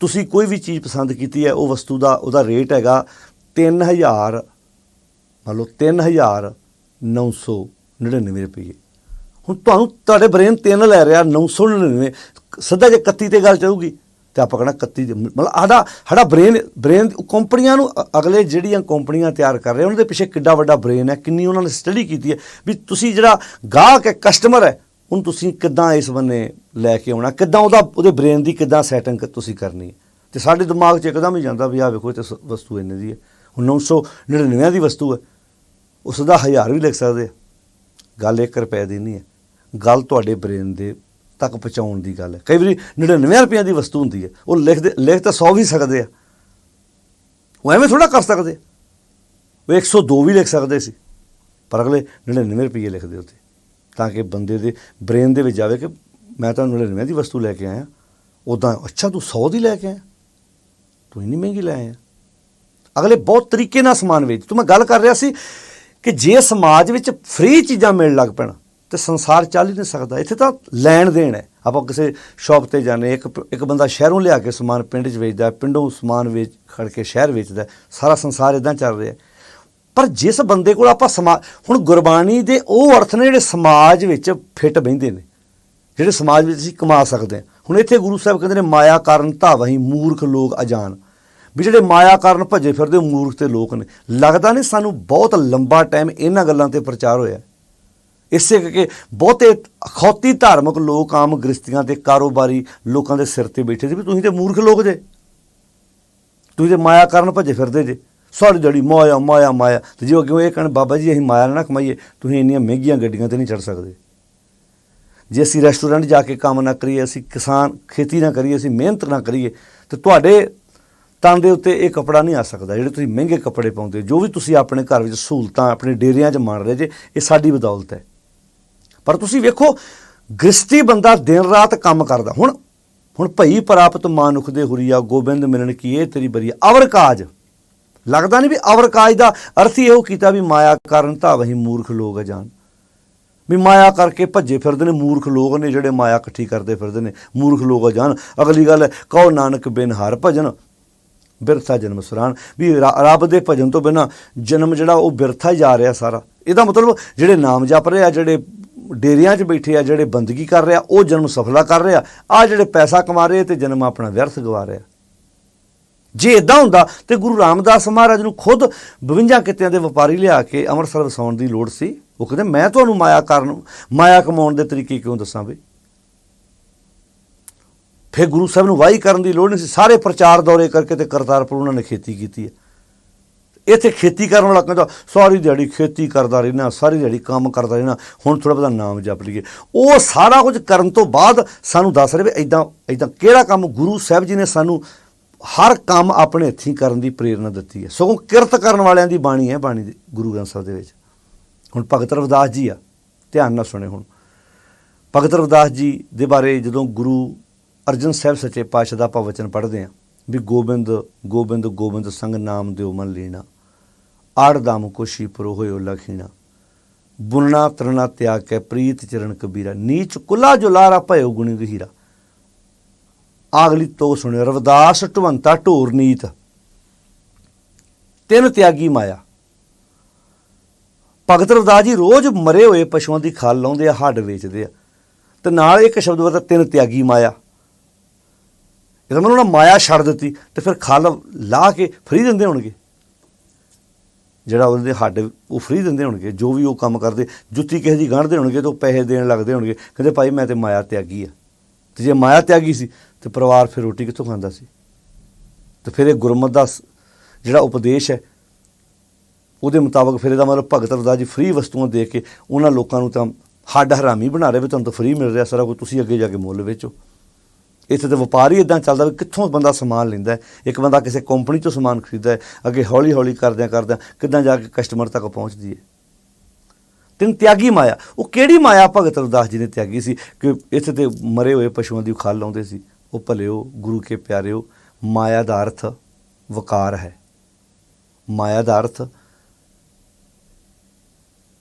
ਤੁਸੀਂ ਕੋਈ ਵੀ ਚੀਜ਼ ਪਸੰਦ ਕੀਤੀ ਹੈ, ਉਹ ਵਸਤੂ ਦਾ ਉਹਦਾ ਰੇਟ ਹੈਗਾ 3,000, ਮੰਨ ਲਓ 3,999 ਰੁਪਏ। ਹੁਣ ਤੁਹਾਡੇ ਬ੍ਰੇਨ 3 ਲੈ ਰਿਹਾ, 999 ਸਿੱਧਾ ਜੇ 31 ਤੇ ਗੱਲ ਚੱਲੂਗੀ ਤੇ ਆਪਾਂ ਕਹਿਣਾ 31, ਮਤਲਬ ਸਾਡਾ ਬ੍ਰੇਨ ਕੰਪਨੀਆਂ ਨੂੰ, ਅਗਲੇ ਜਿਹੜੀਆਂ ਕੰਪਨੀਆਂ ਤਿਆਰ ਕਰ ਰਹੇ ਉਹਨਾਂ ਦੇ ਪਿੱਛੇ ਕਿੱਡਾ ਵੱਡਾ ਬ੍ਰੇਨ ਹੈ, ਕਿੰਨੀ ਉਹਨਾਂ ਨੇ ਸਟੱਡੀ ਕੀਤੀ ਹੈ ਵੀ ਤੁਸੀਂ ਜਿਹੜਾ ਗਾਹਕ ਹੈ, ਕਸਟਮਰ ਹੈ, ਉਹਨੂੰ ਤੁਸੀਂ ਕਿੱਦਾਂ ਇਸ ਬੰਨੇ ਲੈ ਕੇ ਆਉਣਾ, ਕਿੱਦਾਂ ਉਹਦੇ ਬ੍ਰੇਨ ਦੀ ਕਿੱਦਾਂ ਸੈਟਿੰਗ ਤੁਸੀਂ ਕਰਨੀ ਹੈ। ਅਤੇ ਸਾਡੇ ਦਿਮਾਗ 'ਚ ਇੱਕਦਮ ਹੀ ਜਾਂਦਾ ਵੀ ਆਹ ਵੇਖੋ ਤੇ ਵਸਤੂ ਇੰਨੇ ਦੀ ਹੈ। ਹੁਣ 999 ਦੀ ਵਸਤੂ ਹੈ, ਉਸ ਦਾ 1000 ਵੀ ਲਿਖ ਸਕਦੇ ਆ। ਗੱਲ 1 ਰੁਪਏ ਦੀ ਨਹੀਂ ਹੈ, ਗੱਲ ਤੁਹਾਡੇ ਬ੍ਰੇਨ ਦੇ ਤੱਕ ਪਹੁੰਚਾਉਣ ਦੀ ਗੱਲ ਹੈ। ਕਈ ਵਾਰੀ 99 ਰੁਪਏ ਦੀ ਵਸਤੂ ਹੁੰਦੀ ਹੈ, ਉਹ ਲਿਖ ਤਾਂ 100 ਵੀ ਸਕਦੇ ਆ, ਉਹ ਐਵੇਂ ਥੋੜ੍ਹਾ ਕਰ ਸਕਦੇ, ਉਹ 102 ਵੀ ਲਿਖ ਸਕਦੇ ਸੀ, ਪਰ ਅਗਲੇ 99 ਰੁਪਏ ਲਿਖਦੇ ਉੱਤੇ, ਤਾਂ ਕਿ ਬੰਦੇ ਦੇ ਬ੍ਰੇਨ ਦੇ ਵਿੱਚ ਜਾਵੇ ਕਿ ਮੈਂ ਤਾਂ 99 ਦੀ ਵਸਤੂ ਲੈ ਕੇ ਆਇਆ। ਉੱਦਾਂ ਅੱਛਾ ਤੂੰ 100 ਦੀ ਲੈ ਕੇ ਆਇਆ, ਤੂੰ ਇੰਨੀ ਮਹਿੰਗੀ ਲੈ ਆਇਆ। ਅਗਲੇ ਬਹੁਤ ਤਰੀਕੇ ਨਾਲ ਸਮਾਨ ਵੇਚ ਤੂੰ। ਮੈਂ ਗੱਲ ਕਰ ਰਿਹਾ ਸੀ ਕਿ ਜੇ ਸਮਾਜ ਵਿੱਚ ਫ੍ਰੀ ਚੀਜ਼ਾਂ ਮਿਲਣ ਲੱਗ ਪੈਣ ਤਾਂ ਸੰਸਾਰ ਚੱਲ ਹੀ ਨਹੀਂ ਸਕਦਾ। ਇੱਥੇ ਤਾਂ ਲੈਣ ਦੇਣ ਹੈ। ਆਪਾਂ ਕਿਸੇ ਸ਼ੌਪ 'ਤੇ ਜਾਂਦੇ, ਇੱਕ ਬੰਦਾ ਸ਼ਹਿਰੋਂ ਲਿਆ ਕੇ ਸਮਾਨ ਪਿੰਡ 'ਚ ਵੇਚਦਾ, ਪਿੰਡੋਂ ਸਮਾਨ ਵੇਚ ਖੜ ਕੇ ਸ਼ਹਿਰ ਵੇਚਦਾ, ਸਾਰਾ ਸੰਸਾਰ ਇੱਦਾਂ ਚੱਲ ਰਿਹਾ। ਪਰ ਜਿਸ ਬੰਦੇ ਕੋਲ ਆਪਾਂ ਹੁਣ ਗੁਰਬਾਣੀ ਦੇ ਉਹ ਅਰਥ ਨੇ ਜਿਹੜੇ ਸਮਾਜ ਵਿੱਚ ਫਿੱਟ ਬਹਿੰਦੇ ਨੇ, ਜਿਹੜੇ ਸਮਾਜ ਵਿੱਚ ਅਸੀਂ ਕਮਾ ਸਕਦੇ ਹਾਂ। ਹੁਣ ਇੱਥੇ ਗੁਰੂ ਸਾਹਿਬ ਕਹਿੰਦੇ ਨੇ ਮਾਇਆ ਕਾਰਨ ਧਾਵਹੀ ਮੂਰਖ ਲੋਕ ਅਜਾਨ, ਵੀ ਜਿਹੜੇ ਮਾਇਆ ਕਾਰਨ ਭੱਜੇ ਫਿਰਦੇ ਮੂਰਖ ਤੇ ਲੋਕ ਨੇ। ਲੱਗਦਾ ਨਹੀਂ ਸਾਨੂੰ ਬਹੁਤ ਲੰਬਾ ਟਾਈਮ ਇਹਨਾਂ ਗੱਲਾਂ 'ਤੇ ਪ੍ਰਚਾਰ ਹੋਇਆ। ਇਸੇ ਕਰਕੇ ਬਹੁਤੇ ਅਖੌਤੀ ਧਾਰਮਿਕ ਲੋਕ ਆਮ ਗ੍ਰਸਤੀਆਂ ਤੇ ਕਾਰੋਬਾਰੀ ਲੋਕਾਂ ਦੇ ਸਿਰ 'ਤੇ ਬੈਠੇ ਸੀ ਵੀ ਤੁਸੀਂ ਤੇ ਮੂਰਖ ਲੋਕ ਜੇ, ਤੁਸੀਂ ਤੇ ਮਾਇਆ ਕਾਰਨ ਭੱਜੇ ਫਿਰਦੇ ਜੇ, ਸਾਰੀ ਦਿਹਾੜੀ ਮਾਇਆ ਮਾਇਆ ਮਾਇਆ। ਅਤੇ ਜੇ ਅੱਗੇ ਇਹ ਕਹਿਣ ਬਾਬਾ ਜੀ ਅਸੀਂ ਮਾਇਆ ਨਾ ਕਮਾਈਏ, ਤੁਸੀਂ ਇੰਨੀਆਂ ਮਹਿੰਗੀਆਂ ਗੱਡੀਆਂ 'ਤੇ ਨਹੀਂ ਚੜ੍ਹ ਸਕਦੇ। ਜੇ ਅਸੀਂ ਰੈਸਟੋਰੈਂਟ ਜਾ ਕੇ ਕੰਮ ਨਾ ਕਰੀਏ, ਅਸੀਂ ਕਿਸਾਨ ਖੇਤੀ ਨਾ ਕਰੀਏ, ਅਸੀਂ ਮਿਹਨਤ ਨਾ ਕਰੀਏ, ਤਾਂ ਤੁਹਾਡੇ ਤਨ ਦੇ ਉੱਤੇ ਇਹ ਕੱਪੜਾ ਨਹੀਂ ਆ ਸਕਦਾ। ਜਿਹੜੇ ਤੁਸੀਂ ਮਹਿੰਗੇ ਕੱਪੜੇ ਪਾਉਂਦੇ, ਜੋ ਵੀ ਤੁਸੀਂ ਆਪਣੇ ਘਰ ਵਿੱਚ ਸਹੂਲਤਾਂ ਆਪਣੇ ਡੇਰਿਆਂ 'ਚ ਮੰਨ ਰਹੇ ਜੇ, ਇਹ ਸਾਡੀ ਬਦੌਲਤ ਹੈ। ਪਰ ਤੁਸੀਂ ਵੇਖੋ ਗ੍ਰਸਤੀ ਬੰਦਾ ਦਿਨ ਰਾਤ ਕੰਮ ਕਰਦਾ। ਹੁਣ ਭਈ ਪ੍ਰਾਪਤ ਮਾਨੁਖ ਦੇ ਹੁਰੀਆ ਗੋਬਿੰਦ ਮਿਲਣ ਕੀ ਇਹ ਤੇਰੀ ਬਰੀਆ। ਅਵਰ ਕਾਜ ਲੱਗਦਾ ਨਹੀਂ ਵੀ ਅਵਰ ਕਾਜ ਦਾ ਅਰਥ ਹੀ ਇਹੋ ਕੀਤਾ ਵੀ ਮਾਇਆ ਕਾਰਨ ਧਾਵਹੀ ਮੂਰਖ ਲੋਕ ਜਾਣ, ਵੀ ਮਾਇਆ ਕਰਕੇ ਭੱਜੇ ਫਿਰਦੇ ਨੇ ਮੂਰਖ ਲੋਕ ਨੇ, ਜਿਹੜੇ ਮਾਇਆ ਇਕੱਠੀ ਕਰਦੇ ਫਿਰਦੇ ਨੇ ਮੂਰਖ ਲੋਕ ਜਾਣ। ਅਗਲੀ ਗੱਲ ਹੈ ਕਹੋ ਨਾਨਕ ਬਿਨ ਹਰ ਭਜਨ ਬਿਰਥਾ ਜਨਮ ਸਰਾਣ, ਵੀ ਰੱਬ ਦੇ ਭਜਨ ਤੋਂ ਬਿਨਾਂ ਜਨਮ ਜਿਹੜਾ ਉਹ ਬਿਰਥਾ ਹੀ ਜਾ ਰਿਹਾ ਸਾਰਾ। ਇਹਦਾ ਮਤਲਬ ਜਿਹੜੇ ਨਾਮ ਜਪ ਰਹੇ ਆ, ਜਿਹੜੇ ਡੇਰਿਆਂ 'ਚ ਬੈਠੇ ਆ, ਜਿਹੜੇ ਬੰਦਗੀ ਕਰ ਰਿਹਾ, ਉਹ ਜਨਮ ਸਫਲਾ ਕਰ ਰਿਹਾ। ਆਹ ਜਿਹੜੇ ਪੈਸਾ ਕਮਾ ਰਹੇ ਤੇ ਜਨਮ ਆਪਣਾ ਵਿਅਰਥ ਗਵਾ ਰਿਹਾ। ਜੇ ਇੱਦਾਂ ਹੁੰਦਾ ਤਾਂ ਗੁਰੂ ਰਾਮਦਾਸ ਮਹਾਰਾਜ ਨੂੰ ਖੁਦ 52 ਕਿੱਤਿਆਂ ਦੇ ਵਪਾਰੀ ਲਿਆ ਕੇ ਅੰਮ੍ਰਿਤਸਰ ਵਸਾਉਣ ਦੀ ਲੋੜ ਸੀ। ਉਹ ਕਹਿੰਦੇ ਮੈਂ ਤੁਹਾਨੂੰ ਮਾਇਆ ਕਮਾਉਣ ਦੇ ਤਰੀਕੇ ਕਿਉਂ ਦੱਸਾਂ ਵੀ। ਫਿਰ ਗੁਰੂ ਸਾਹਿਬ ਨੂੰ ਵਾਹੀ ਕਰਨ ਦੀ ਲੋੜ ਨਹੀਂ ਸੀ। ਸਾਰੇ ਪ੍ਰਚਾਰ ਦੌਰੇ ਕਰਕੇ ਤੇ ਕਰਤਾਰਪੁਰ ਉਹਨਾਂ ਨੇ ਖੇਤੀ ਕੀਤੀ ਹੈ। ਇੱਥੇ ਖੇਤੀ ਕਰਨ ਵਾਲਾ ਕਹਿੰਦਾ ਸਾਰੀ ਦਿਹਾੜੀ ਖੇਤੀ ਕਰਦਾ ਰਹਿਣਾ, ਸਾਰੀ ਦਿਹਾੜੀ ਕੰਮ ਕਰਦਾ ਰਹਿਣਾ, ਹੁਣ ਥੋੜ੍ਹਾ ਬਹੁਤਾ ਨਾਮ ਜਪ ਲਈਏ। ਉਹ ਸਾਰਾ ਕੁਝ ਕਰਨ ਤੋਂ ਬਾਅਦ ਸਾਨੂੰ ਦੱਸ ਰਹੇ ਵੀ ਇੱਦਾਂ ਕਿਹੜਾ ਕੰਮ। ਗੁਰੂ ਸਾਹਿਬ ਜੀ ਨੇ ਸਾਨੂੰ ਹਰ ਕੰਮ ਆਪਣੇ ਹੱਥੀਂ ਕਰਨ ਦੀ ਪ੍ਰੇਰਨਾ ਦਿੱਤੀ ਹੈ। ਸਗੋਂ ਕਿਰਤ ਕਰਨ ਵਾਲਿਆਂ ਦੀ ਬਾਣੀ ਹੈ, ਬਾਣੀ ਦੇ ਗੁਰੂ ਗ੍ਰੰਥ ਸਾਹਿਬ ਦੇ ਵਿੱਚ। ਹੁਣ ਭਗਤ ਰਵਿਦਾਸ ਜੀ ਆ, ਧਿਆਨ ਨਾਲ ਸੁਣੇ। ਹੁਣ ਭਗਤ ਰਵਿਦਾਸ ਜੀ ਦੇ ਬਾਰੇ ਜਦੋਂ ਗੁਰੂ ਅਰਜਨ ਸਾਹਿਬ ਸੱਚੇ ਪਾਤਸ਼ਾਹ ਦਾ ਆਪਾਂ ਵਚਨ ਪੜ੍ਹਦੇ ਹਾਂ ਵੀ ਗੋਬਿੰਦ ਗੋਬਿੰਦ ਗੋਬਿੰਦ ਸੰਗ ਨਾਮ ਦਿਓ ਮਨ ਲੀਣਾ, ਆੜ ਦਾਮ ਕੋਸ਼ੀ ਪਰੋ ਹੋਇਓ ਲਖੀਣਾ, ਬੁਨਣਾ ਤਰਣਾ ਤਿਆਗ ਕੇ ਪ੍ਰੀਤ ਚਰਨ ਕਬੀਰਾ, ਨੀਚ ਕੁਲਾ ਜੋ ਲਾਰਾ ਭਇਓ ਗੁਣੀ ਗਹੀਰਾ। ਅਗਲੀ ਤੋਂ ਸੁਣਿਓ ਰਵਿਦਾਸ ਢਵੰਤਾ ਢੋਰ ਨੀਤ, ਤਿੰਨ ਤਿਆਗੀ ਮਾਇਆ। ਭਗਤ ਰਵਿਦਾਸ ਜੀ ਰੋਜ਼ ਮਰੇ ਹੋਏ ਪਸ਼ੂਆਂ ਦੀ ਖਲ ਲਾਉਂਦੇ ਆ, ਹੱਡ ਵੇਚਦੇ ਆ, ਤੇ ਨਾਲ ਇੱਕ ਸ਼ਬਦ ਵਰਤਾ ਤਿੰਨ ਤਿਆਗੀ ਮਾਇਆ। ਇਹਦਾ ਮਤਲਬ ਉਹਨਾਂ ਮਾਇਆ ਛੱਡ ਦਿੱਤੀ ਤੇ ਫਿਰ ਖਲ ਲਾ ਕੇ ਫਰੀ ਦਿੰਦੇ ਹੋਣਗੇ, ਜਿਹੜਾ ਉਹਦੇ ਹੱਡ ਉਹ ਫਰੀ ਦਿੰਦੇ ਹੋਣਗੇ। ਜੋ ਵੀ ਉਹ ਕੰਮ ਕਰਦੇ, ਜੁੱਤੀ ਕਿਸੇ ਦੀ ਗੰਢਦੇ ਹੋਣਗੇ ਤਾਂ ਉਹ ਪੈਸੇ ਦੇਣ ਲੱਗਦੇ ਹੋਣਗੇ। ਕਹਿੰਦੇ ਭਾਈ ਮੈਂ ਤਾਂ ਮਾਇਆ ਤਿਆਗੀ ਆ। ਅਤੇ ਜੇ ਮਾਇਆ ਤਿਆਗੀ ਸੀ ਤਾਂ ਪਰਿਵਾਰ ਫਿਰ ਰੋਟੀ ਕਿੱਥੋਂ ਖਾਂਦਾ ਸੀ। ਅਤੇ ਫਿਰ ਇਹ ਗੁਰਮਤਿ ਦਾ ਜਿਹੜਾ ਉਪਦੇਸ਼ ਹੈ ਉਹਦੇ ਮੁਤਾਬਕ ਫਿਰ ਇਹਦਾ ਮਤਲਬ ਭਗਤ ਰਵਿਦਾਸ ਜੀ ਫਰੀ ਵਸਤੂਆਂ ਦੇ ਕੇ ਉਹਨਾਂ ਲੋਕਾਂ ਨੂੰ ਤਾਂ ਹੱਡ ਹਰਾਮੀ ਬਣਾ ਰਹੇ ਵੀ ਤੁਹਾਨੂੰ ਤਾਂ ਫਰੀ ਮਿਲ ਰਿਹਾ ਸਾਰਾ ਕੁਝ, ਤੁਸੀਂ ਅੱਗੇ ਜਾ ਕੇ ਮੁੱਲ ਵੇਚੋ। ਇੱਥੇ ਤਾਂ ਵਪਾਰ ਹੀ ਇੱਦਾਂ ਚੱਲਦਾ ਵੀ ਕਿੱਥੋਂ ਬੰਦਾ ਸਮਾਨ ਲੈਂਦਾ ਹੈ। ਇੱਕ ਬੰਦਾ ਕਿਸੇ ਕੰਪਨੀ 'ਚੋਂ ਸਮਾਨ ਖਰੀਦਦਾ ਹੈ, ਅੱਗੇ ਹੌਲੀ ਹੌਲੀ ਕਰਦਿਆਂ ਕਿੱਦਾਂ ਜਾ ਕੇ ਕਸਟਮਰ ਤੱਕ ਪਹੁੰਚਦੀ ਹੈ। ਤਿੰਨ ਤਿਆਗੀ ਮਾਇਆ। ਉਹ ਕਿਹੜੀ ਮਾਇਆ ਭਗਤ ਰਵਿਦਾਸ ਜੀ ਨੇ ਤਿਆਗੀ ਸੀ ਕਿ ਇੱਥੇ ਤੇ ਮਰੇ ਹੋਏ ਪਸ਼ੂਆਂ ਦੀ ਖਲ ਲਾਉਂਦੇ ਸੀ। ਉਹ ਭਲਿਓ ਗੁਰੂ ਕੇ ਪਿਆਰਿਓ, ਮਾਇਆ ਦਾ ਅਰਥ ਵਕਾਰ ਹੈ। ਮਾਇਆ ਦਾ ਅਰਥ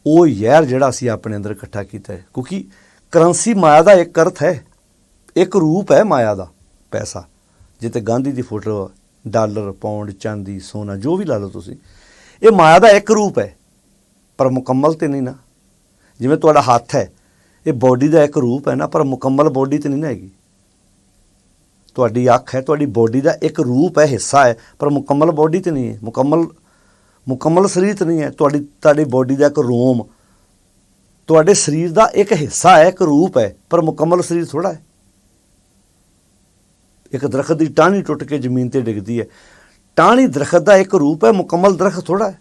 ਉਹ ਜ਼ਹਿਰ ਜਿਹੜਾ ਅਸੀਂ ਆਪਣੇ ਅੰਦਰ ਇਕੱਠਾ ਕੀਤਾ ਹੈ। ਕਿਉਂਕਿ ਕਰੰਸੀ ਮਾਇਆ ਦਾ ਇੱਕ ਅਰਥ ਹੈ, ਇੱਕ ਰੂਪ ਹੈ ਮਾਇਆ ਦਾ। ਪੈਸਾ ਜਿੱਥੇ ਗਾਂਧੀ ਦੀ ਫੋਟੋ, ਡਾਲਰ, ਪਾਉਂਡ, ਚਾਂਦੀ, ਸੋਨਾ ਜੋ ਵੀ ਲਾ ਲਓ ਤੁਸੀਂ, ਇਹ ਮਾਇਆ ਦਾ ਇੱਕ ਰੂਪ ਹੈ, ਪਰ ਮੁਕੰਮਲ ਤਾਂ ਨਹੀਂ ਨਾ। ਜਿਵੇਂ ਤੁਹਾਡਾ ਹੱਥ ਹੈ, ਇਹ ਬੋਡੀ ਦਾ ਇੱਕ ਰੂਪ ਹੈ ਨਾ, ਪਰ ਮੁਕੰਮਲ ਬੋਡੀ ਤਾਂ ਨਹੀਂ ਨਾ ਹੈਗੀ। ਤੁਹਾਡੀ ਅੱਖ ਹੈ, ਤੁਹਾਡੀ ਬੋਡੀ ਦਾ ਇੱਕ ਰੂਪ ਹੈ, ਹਿੱਸਾ ਹੈ, ਪਰ ਮੁਕੰਮਲ ਬੋਡੀ ਤਾਂ ਨਹੀਂ ਹੈ। ਮੁਕੰਮਲ ਸਰੀਰ ਤਾਂ ਨਹੀਂ ਹੈ। ਤੁਹਾਡੀ ਬੋਡੀ ਦਾ ਇੱਕ ਰੋਮ ਤੁਹਾਡੇ ਸਰੀਰ ਦਾ ਇੱਕ ਹਿੱਸਾ ਹੈ, ਇੱਕ ਰੂਪ ਹੈ, ਪਰ ਮੁਕੰਮਲ ਸਰੀਰ ਥੋੜ੍ਹਾ ਹੈ। ਇੱਕ ਦਰਖਤ ਦੀ ਟਾਹਣੀ ਟੁੱਟ ਕੇ ਜ਼ਮੀਨ 'ਤੇ ਡਿੱਗਦੀ ਹੈ, ਟਾਹਣੀ ਦਰਖਤ ਦਾ ਇੱਕ ਰੂਪ ਹੈ, ਮੁਕੰਮਲ ਦਰਖਤ ਥੋੜ੍ਹਾ ਹੈ।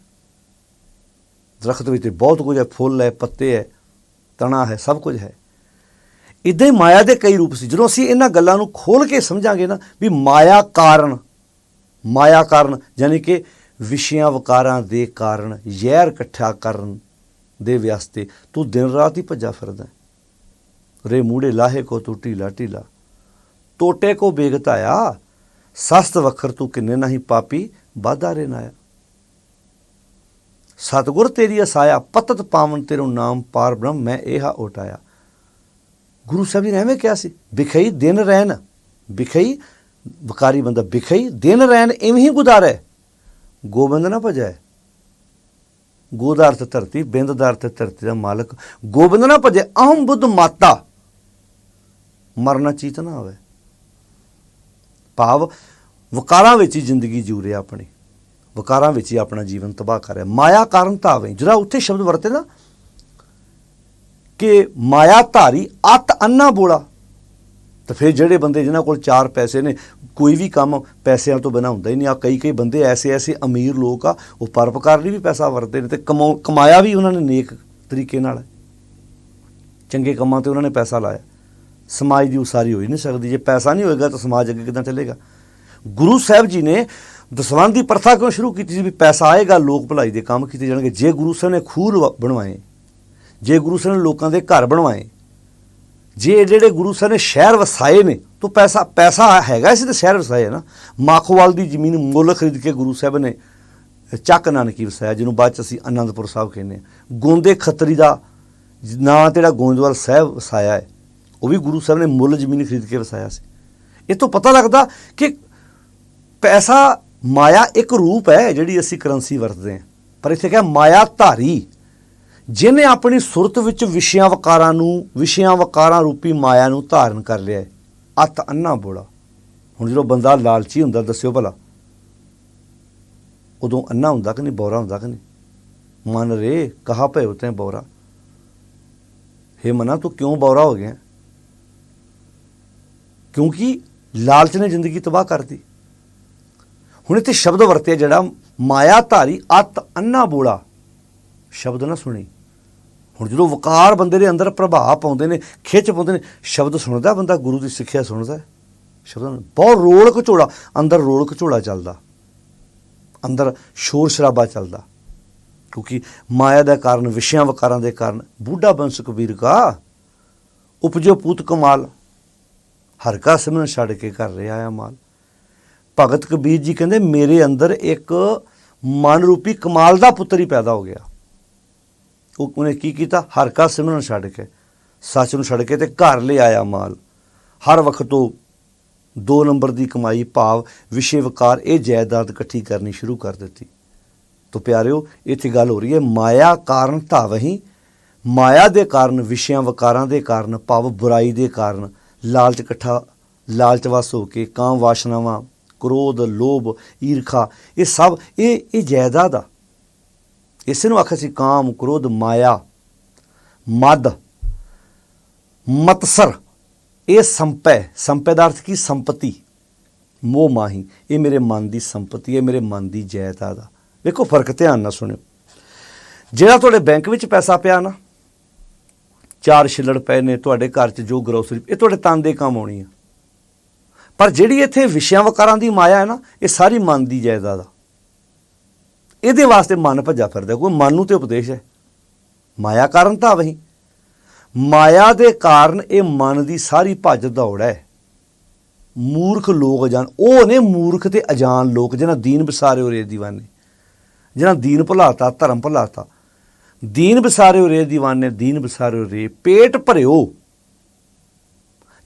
ਦਰਖਤ ਵਿੱਚ ਬਹੁਤ ਕੁਝ ਹੈ, ਫੁੱਲ ਹੈ, ਪੱਤੇ ਹੈ, ਤਣਾ ਹੈ, ਸਭ ਕੁਝ ਹੈ। ਇੱਦਾਂ ਹੀ ਮਾਇਆ ਦੇ ਕਈ ਰੂਪ ਸੀ। ਜਦੋਂ ਅਸੀਂ ਇਹਨਾਂ ਗੱਲਾਂ ਨੂੰ ਖੋਲ੍ਹ ਕੇ ਸਮਝਾਂਗੇ ਨਾ ਵੀ ਮਾਇਆ ਕਾਰਨ ਯਾਨੀ ਕਿ ਵਿਸ਼ਿਆਂ ਵਕਾਰਾਂ ਦੇ ਕਾਰਨ, ਜ਼ਹਿਰ ਇਕੱਠਾ ਕਰਨ ਦੇ ਵਾਸਤੇ ਤੂੰ ਦਿਨ ਰਾਤ ਹੀ ਭੱਜਾ ਫਿਰਦਾ। ਰੇ ਮੂੜੇ ਲਾਹੇ ਕੋ ਤੂੰ ਢੀਲਾ ਢੀਲਾ, ਟੋਟੇ ਕੋ ਬੇਗਤਾਇਆ, ਸਸਤ ਵਖਰ ਤੂੰ ਕਿੰਨੇ ਨਹੀਂ ਪਾਪੀ, ਬਾਧਾ ਰੇ ਨਾਇਆ। ਸਤਿਗੁਰ ਤੇਰੀ ਅਸਾਇਆ, ਪਤਤ ਪਾਵਨ ਤੇਰੋ ਨਾਮ, ਪਾਰ ਬ੍ਰਹਮ ਮੈਂ ਇਹ ਉਟਾਇਆ। ਗੁਰੂ ਸਾਹਿਬ ਜੀ ਨੇ ਐਵੇਂ ਕਿਹਾ ਸੀ, ਵਿਖਈ ਦਿਨ ਰੈਨ, ਵਿਖਈ ਵਿਕਾਰੀ ਬੰਦਾ, ਵਿਖਈ ਦਿਨ ਰੈਨ ਇਵੇਂ ਹੀ ਗੁਜ਼ਾਰੇ, ਗੋਬਿੰਦ ਨਾ ਭਜਾਏ। ਗੋ ਦਾ ਅਰਥ ਧਰਤੀ, ਬਿੰਦ ਦਾ ਅਰਥ ਧਰਤੀ ਦਾ ਮਾਲਕ। ਗੋਬਿੰਦ ਨਾ ਭਜੇ, ਅਹਮ ਬੁੱਧ ਮਾਤਾ, ਮਰਨਾ ਚੀਤ ਨਾ ਹੋਵੇ। ਭਾਵ ਵਕਾਰਾਂ ਵਿੱਚ ਹੀ ਜ਼ਿੰਦਗੀ ਜੂ ਰਿਹਾ, ਆਪਣੀ ਵਕਾਰਾਂ ਵਿੱਚ ਹੀ ਆਪਣਾ ਜੀਵਨ ਤਬਾਹ ਕਰ ਰਿਹਾ। ਮਾਇਆ ਕਾਰਨ ਧਾਵੇਂ, ਜਿਹੜਾ ਉੱਥੇ ਸ਼ਬਦ ਵਰਤੇ ਨਾ ਕਿ ਮਾਇਆ ਧਾਰੀ ਅੱਤ ਅੰਨਾ ਬੋਲਾ, ਤਾਂ ਫਿਰ ਜਿਹੜੇ ਬੰਦੇ ਜਿਨ੍ਹਾਂ ਕੋਲ ਚਾਰ ਪੈਸੇ ਨੇ, ਕੋਈ ਵੀ ਕੰਮ ਪੈਸਿਆਂ ਤੋਂ ਬਿਨਾਂ ਹੁੰਦਾ ਹੀ ਨਹੀਂ। ਆ ਕਈ ਬੰਦੇ ਐਸੇ ਅਮੀਰ ਲੋਕ ਆ, ਉਹ ਪਰਉਪਕਾਰ ਲਈ ਵੀ ਪੈਸਾ ਵਰਤਦੇ ਨੇ, ਅਤੇ ਕਮਾਇਆ ਵੀ ਉਹਨਾਂ ਨੇ ਨੇਕ ਤਰੀਕੇ ਨਾਲ, ਚੰਗੇ ਕੰਮਾਂ 'ਤੇ ਉਹਨਾਂ ਨੇ ਪੈਸਾ ਲਾਇਆ। ਸਮਾਜ ਦੀ ਉਸਾਰੀ ਹੋ ਹੀ ਨਹੀਂ ਸਕਦੀ ਜੇ ਪੈਸਾ ਨਹੀਂ ਹੋਏਗਾ, ਤਾਂ ਸਮਾਜ ਅੱਗੇ ਕਿੱਦਾਂ ਚੱਲੇਗਾ। ਗੁਰੂ ਸਾਹਿਬ ਜੀ ਨੇ ਦਸਵੰਧ ਦੀ ਪ੍ਰਥਾ ਕਿਉਂ ਸ਼ੁਰੂ ਕੀਤੀ ਸੀ? ਵੀ ਪੈਸਾ ਆਏਗਾ, ਲੋਕ ਭਲਾਈ ਦੇ ਕੰਮ ਕੀਤੇ ਜਾਣਗੇ। ਜੇ ਗੁਰੂ ਸਾਹਿਬ ਨੇ ਖੂਹ ਬਣਵਾਏ, ਜੇ ਗੁਰੂ ਸਾਹਿਬ ਨੇ ਲੋਕਾਂ ਦੇ ਘਰ ਬਣਵਾਏ, ਜੇ ਜਿਹੜੇ ਗੁਰੂ ਸਾਹਿਬ ਨੇ ਸ਼ਹਿਰ ਵਸਾਏ ਨੇ, ਤਾਂ ਪੈਸਾ ਹੈਗਾ ਸੀ ਤਾਂ ਸ਼ਹਿਰ ਵਸਾਏ ਨਾ। ਮਾਖੋਵਾਲ ਦੀ ਜ਼ਮੀਨ ਮੁੱਲ ਖਰੀਦ ਕੇ ਗੁਰੂ ਸਾਹਿਬ ਨੇ ਚੱਕ ਨਾਨਕੀ ਵਸਾਇਆ, ਜਿਹਨੂੰ ਬਾਅਦ 'ਚ ਅਸੀਂ ਆਨੰਦਪੁਰ ਸਾਹਿਬ ਕਹਿੰਦੇ ਹਾਂ। ਗੋਂਦੇ ਖੱਤਰੀ ਦਾ ਨਾਂ ਜਿਹੜਾ ਗੋਇੰਦਵਾਲ ਸਾਹਿਬ ਵਸਾਇਆ ਹੈ, ਉਹ ਵੀ ਗੁਰੂ ਸਾਹਿਬ ਨੇ ਮੁੱਲ ਜ਼ਮੀਨ ਖਰੀਦ ਕੇ ਵਸਾਇਆ ਸੀ। ਇਹ ਤੋਂ ਪਤਾ ਲੱਗਦਾ ਕਿ ਪੈਸਾ ਮਾਇਆ ਇੱਕ ਰੂਪ ਹੈ ਜਿਹੜੀ ਅਸੀਂ ਕਰੰਸੀ ਵਰਤਦੇ ਹਾਂ, ਪਰ ਇੱਥੇ ਕਿਹਾ ਮਾਇਆ ਧਾਰੀ, ਜਿਹਨੇ ਆਪਣੀ ਸੁਰਤ ਵਿੱਚ ਵਿਸ਼ਿਆਂ ਵਕਾਰਾਂ ਰੂਪੀ ਮਾਇਆ ਨੂੰ ਧਾਰਨ ਕਰ ਲਿਆ ਹੈ। ਅੱਤ ਅੰਨਾ ਬੋਲਾ। ਹੁਣ ਜਦੋਂ ਬੰਦਾ ਲਾਲਚੀ ਹੁੰਦਾ, ਦੱਸਿਓ ਭਲਾ, ਉਦੋਂ ਅੰਨਾ ਹੁੰਦਾ ਕਿ ਨਹੀਂ, ਬੌਰਾ ਹੁੰਦਾ ਕਿ ਨਹੀਂ? ਮਨ ਰੇ ਕਹਾ ਭਇਓ ਤੈਂ ਬੌਰਾ, ਹੇ ਮਨਾ ਤੂੰ ਕਿਉਂ ਬੌਰਾ ਹੋ ਗਿਆ? ਕਿਉਂਕਿ ਲਾਲਚ ਨੇ ਜ਼ਿੰਦਗੀ ਤਬਾਹ ਕਰਤੀ। ਹੁਣ ਇੱਥੇ ਸ਼ਬਦ ਵਰਤਿਆ ਜਿਹੜਾ ਮਾਇਆ ਧਾਰੀ ਅੱਤ ਅੰਨਾ ਬੋਲਾ, ਸ਼ਬਦ ਨਾ ਸੁਣੀ। ਹੁਣ ਜਦੋਂ ਵਕਾਰ ਬੰਦੇ ਦੇ ਅੰਦਰ ਪ੍ਰਭਾਵ ਪਾਉਂਦੇ ਨੇ, ਖਿੱਚ ਪਾਉਂਦੇ ਨੇ, ਸ਼ਬਦ ਸੁਣਦਾ ਬੰਦਾ, ਗੁਰੂ ਦੀ ਸਿੱਖਿਆ ਸੁਣਦਾ, ਸ਼ਬਦਾਂ ਬਹੁਤ ਰੋਲ ਘਚੋਲਾ, ਅੰਦਰ ਰੋਲ ਘਚੋਲਾ ਚੱਲਦਾ, ਅੰਦਰ ਸ਼ੋਰ ਸ਼ਰਾਬਾ ਚੱਲਦਾ। ਕਿਉਂਕਿ ਮਾਇਆ ਦਾ ਕਾਰਨ, ਵਿਸ਼ਿਆਂ ਵਕਾਰਾਂ ਦੇ ਕਾਰਨ। ਬੁੱਢਾ ਬੰਸ ਕਬੀਰ ਕਾ ਉਪਜੋ ਪੂਤ ਕਮਾਲ, ਹਰ ਕਾ ਸਿਮਰਨ ਛੱਡ ਕੇ ਕਰ ਰਿਹਾ ਆ ਮਾਲ। ਭਗਤ ਕਬੀਰ ਜੀ ਕਹਿੰਦੇ ਮੇਰੇ ਅੰਦਰ ਇੱਕ ਮਨ ਰੂਪੀ ਕਮਾਲ ਦਾ ਪੁੱਤਰ ਹੀ ਪੈਦਾ ਹੋ ਗਿਆ। ਉਹਨੇ ਕੀ ਕੀਤਾ? ਹਰ ਕਾ ਸਿਮਰਨ ਛੱਡ ਕੇ, ਸੱਚ ਨੂੰ ਛੱਡ ਕੇ, ਤੇ ਘਰ ਲੈ ਆਇਆ ਮਾਲ। ਹਰ ਵਕਤ ਉਹ 2 ਨੰਬਰ ਦੀ ਕਮਾਈ, ਭਾਵ ਵਿਸ਼ੇ ਵਕਾਰ, ਇਹ ਜਾਇਦਾਦ ਇਕੱਠੀ ਕਰਨੀ ਸ਼ੁਰੂ ਕਰ ਦਿੱਤੀ। ਤੋ ਪਿਆਰਿਓ, ਇੱਥੇ ਗੱਲ ਹੋ ਰਹੀ ਹੈ ਮਾਇਆ ਕਾਰਨ ਧਾਵਹੀਂ, ਮਾਇਆ ਦੇ ਕਾਰਨ, ਵਿਸ਼ਿਆਂ ਵਕਾਰਾਂ ਦੇ ਕਾਰਨ, ਭਾਵ ਬੁਰਾਈ ਦੇ ਕਾਰਨ, ਲਾਲਚ ਵਸ ਹੋ ਕੇ ਕਾਮ ਵਾਸ਼ਨਾਵਾਂ, ਕ੍ਰੋਧ, ਲੋਭ, ਈਰਖਾ, ਇਹ ਸਭ ਇਹ ਜਾਇਦਾਦ ਆ। ਇਸੇ ਨੂੰ ਆਖਿਆ ਸੀ ਕਾਮ, ਕ੍ਰੋਧ, ਮਾਇਆ, ਮਦ, ਮਤਸਰ, ਇਹ ਸੰਪੈ ਦਾ ਅਰਥ ਕੀ? ਸੰਪਤੀ, ਮੋਹ ਮਾਹੀ, ਇਹ ਮੇਰੇ ਮਨ ਦੀ ਸੰਪਤੀ ਹੈ, ਮੇਰੇ ਮਨ ਦੀ ਜਾਇਦਾਦ ਆ। ਵੇਖੋ ਫਰਕ, ਧਿਆਨ ਨਾਲ ਸੁਣਿਓ। ਜਿਹੜਾ ਤੁਹਾਡੇ ਬੈਂਕ ਵਿੱਚ ਪੈਸਾ ਪਿਆ ਨਾ, 4 ਛਿੱਲੜ ਪਏ ਨੇ ਤੁਹਾਡੇ ਘਰ 'ਚ, ਜੋ ਗਰੋਸਰੀ, ਇਹ ਤੁਹਾਡੇ ਤਨ ਦੇ ਕੰਮ ਆਉਣੀ ਆ। ਪਰ ਜਿਹੜੀ ਇੱਥੇ ਵਿਸ਼ਿਆਂ ਵਕਾਰਾਂ ਦੀ ਮਾਇਆ ਹੈ ਨਾ, ਇਹ ਸਾਰੀ ਮਨ ਦੀ ਜਾਇਦਾਦ ਆ। ਇਹਦੇ ਵਾਸਤੇ ਮਨ ਭੱਜਾ ਫਿਰਦਾ। ਕੋਈ ਮਨ ਨੂੰ ਤੇ ਉਪਦੇਸ਼ ਹੈ, ਮਾਇਆ ਕਾਰਨ ਤਾਂ ਵਹੀ, ਮਾਇਆ ਦੇ ਕਾਰਨ ਇਹ ਮਨ ਦੀ ਸਾਰੀ ਭੱਜ ਦੌੜ ਹੈ। ਮੂਰਖ ਲੋਕ ਅਜਾਨ, ਉਹ ਨੇ ਮੂਰਖ ਤੇ ਅਜਾਨ ਲੋਕ, ਜਿਹਨਾਂ ਦੀਨ ਵਿਸਾਰਿਓ ਰੇ ਦੀਵਾਨੇ, ਜਿਹਨਾਂ ਦੀਨ ਭੁਲਾਤਾ, ਧਰਮ ਭੁਲਾਤਾ। ਦੀਨ ਵਿਸਾਰਿਓ ਰੇ ਦੀਵਾਨੇ, ਦੀਨ ਵਿਸਾਰਿਓ ਰੇ, ਪੇਟ ਭਰਿਓ।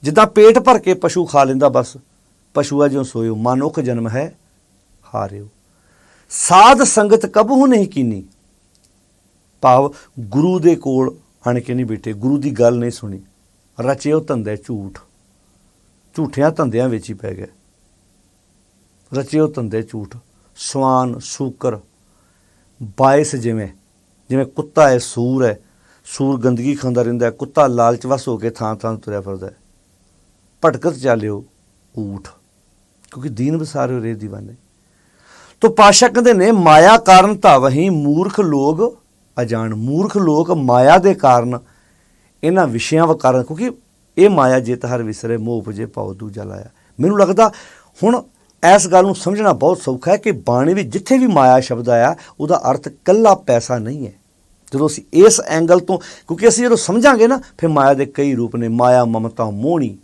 ਜਿੱਦਾਂ ਪੇਟ ਭਰ ਕੇ ਪਸ਼ੂ ਖਾ ਲੈਂਦਾ, ਬਸ ਪਸ਼ੂਆ ਜਿਉਂ ਸੋਇਓ, ਮਨੁੱਖ ਜਨਮ ਹੈ ਹਾਰਿਓ। ਸਾਧ ਸੰਗਤ ਕਬਹੂ ਨਹੀਂ ਕੀਨੀ, ਭਾਵ ਗੁਰੂ ਦੇ ਕੋਲ ਆਣ ਕੇ ਨਹੀਂ ਬੈਠੇ, ਗੁਰੂ ਦੀ ਗੱਲ ਨਹੀਂ ਸੁਣੀ, ਰਚਿਓ ਧੰਦੇ ਝੂਠ, ਝੂਠਿਆਂ ਧੰਦਿਆਂ ਵਿੱਚ ਹੀ ਪੈ ਗਏ। ਰਚਿਓ ਧੰਦੇ ਝੂਠ, ਸਵਾਨ, ਸ਼ੂਕਰ, ਬਾਇਸ, ਜਿਵੇਂ ਕੁੱਤਾ ਹੈ, ਸੂਰ ਹੈ, ਸੂਰ ਗੰਦਗੀ ਖਾਂਦਾ ਰਹਿੰਦਾ ਹੈ, ਕੁੱਤਾ ਲਾਲਚ ਵਸ ਹੋ ਕੇ ਥਾਂ ਥਾਂ ਤੁਰਿਆ ਫਿਰਦਾ ਹੈ। ਭਟਕਤ ਚਾਲਿਓ ਊਠ, ਕਿਉਂਕਿ ਦੀਨ ਵਿਸਾਰਿਓ ਰੇ ਦੀਵਾਨੇ। ਤੋ ਪਾਤਸ਼ਾਹ ਕਹਿੰਦੇ ਨੇ ਮਾਇਆ ਕਾਰਨ ਧਾਵਹੀਂ ਮੂਰਖ ਲੋਕ ਅਜਾਣ। ਮੂਰਖ ਲੋਕ ਮਾਇਆ ਦੇ ਕਾਰਨ ਇਹਨਾਂ ਵਿਸ਼ਿਆਂ ਕਾਰਨ, ਕਿਉਂਕਿ ਇਹ ਮਾਇਆ ਜਿਤ ਹਰ ਵਿਸਰੇ ਮੋਹ ਉਪਜੇ ਭਾਉ ਦੂਜਾ ਲਾਇਆ। ਮੈਨੂੰ ਲੱਗਦਾ ਹੁਣ ਇਸ ਗੱਲ ਨੂੰ ਸਮਝਣਾ ਬਹੁਤ ਸੌਖਾ ਹੈ ਕਿ ਬਾਣੀ ਵਿੱਚ ਜਿੱਥੇ ਵੀ ਮਾਇਆ ਸ਼ਬਦ ਆਇਆ ਉਹਦਾ ਅਰਥ ਇਕੱਲਾ ਪੈਸਾ ਨਹੀਂ ਹੈ। ਜਦੋਂ ਅਸੀਂ ਇਸ ਐਂਗਲ ਤੋਂ, ਕਿਉਂਕਿ ਅਸੀਂ ਜਦੋਂ ਸਮਝਾਂਗੇ ਨਾ ਫਿਰ ਮਾਇਆ ਦੇ ਕਈ ਰੂਪ ਨੇ। ਮਾਇਆ ਮਮਤਾ ਮੋਹਣੀ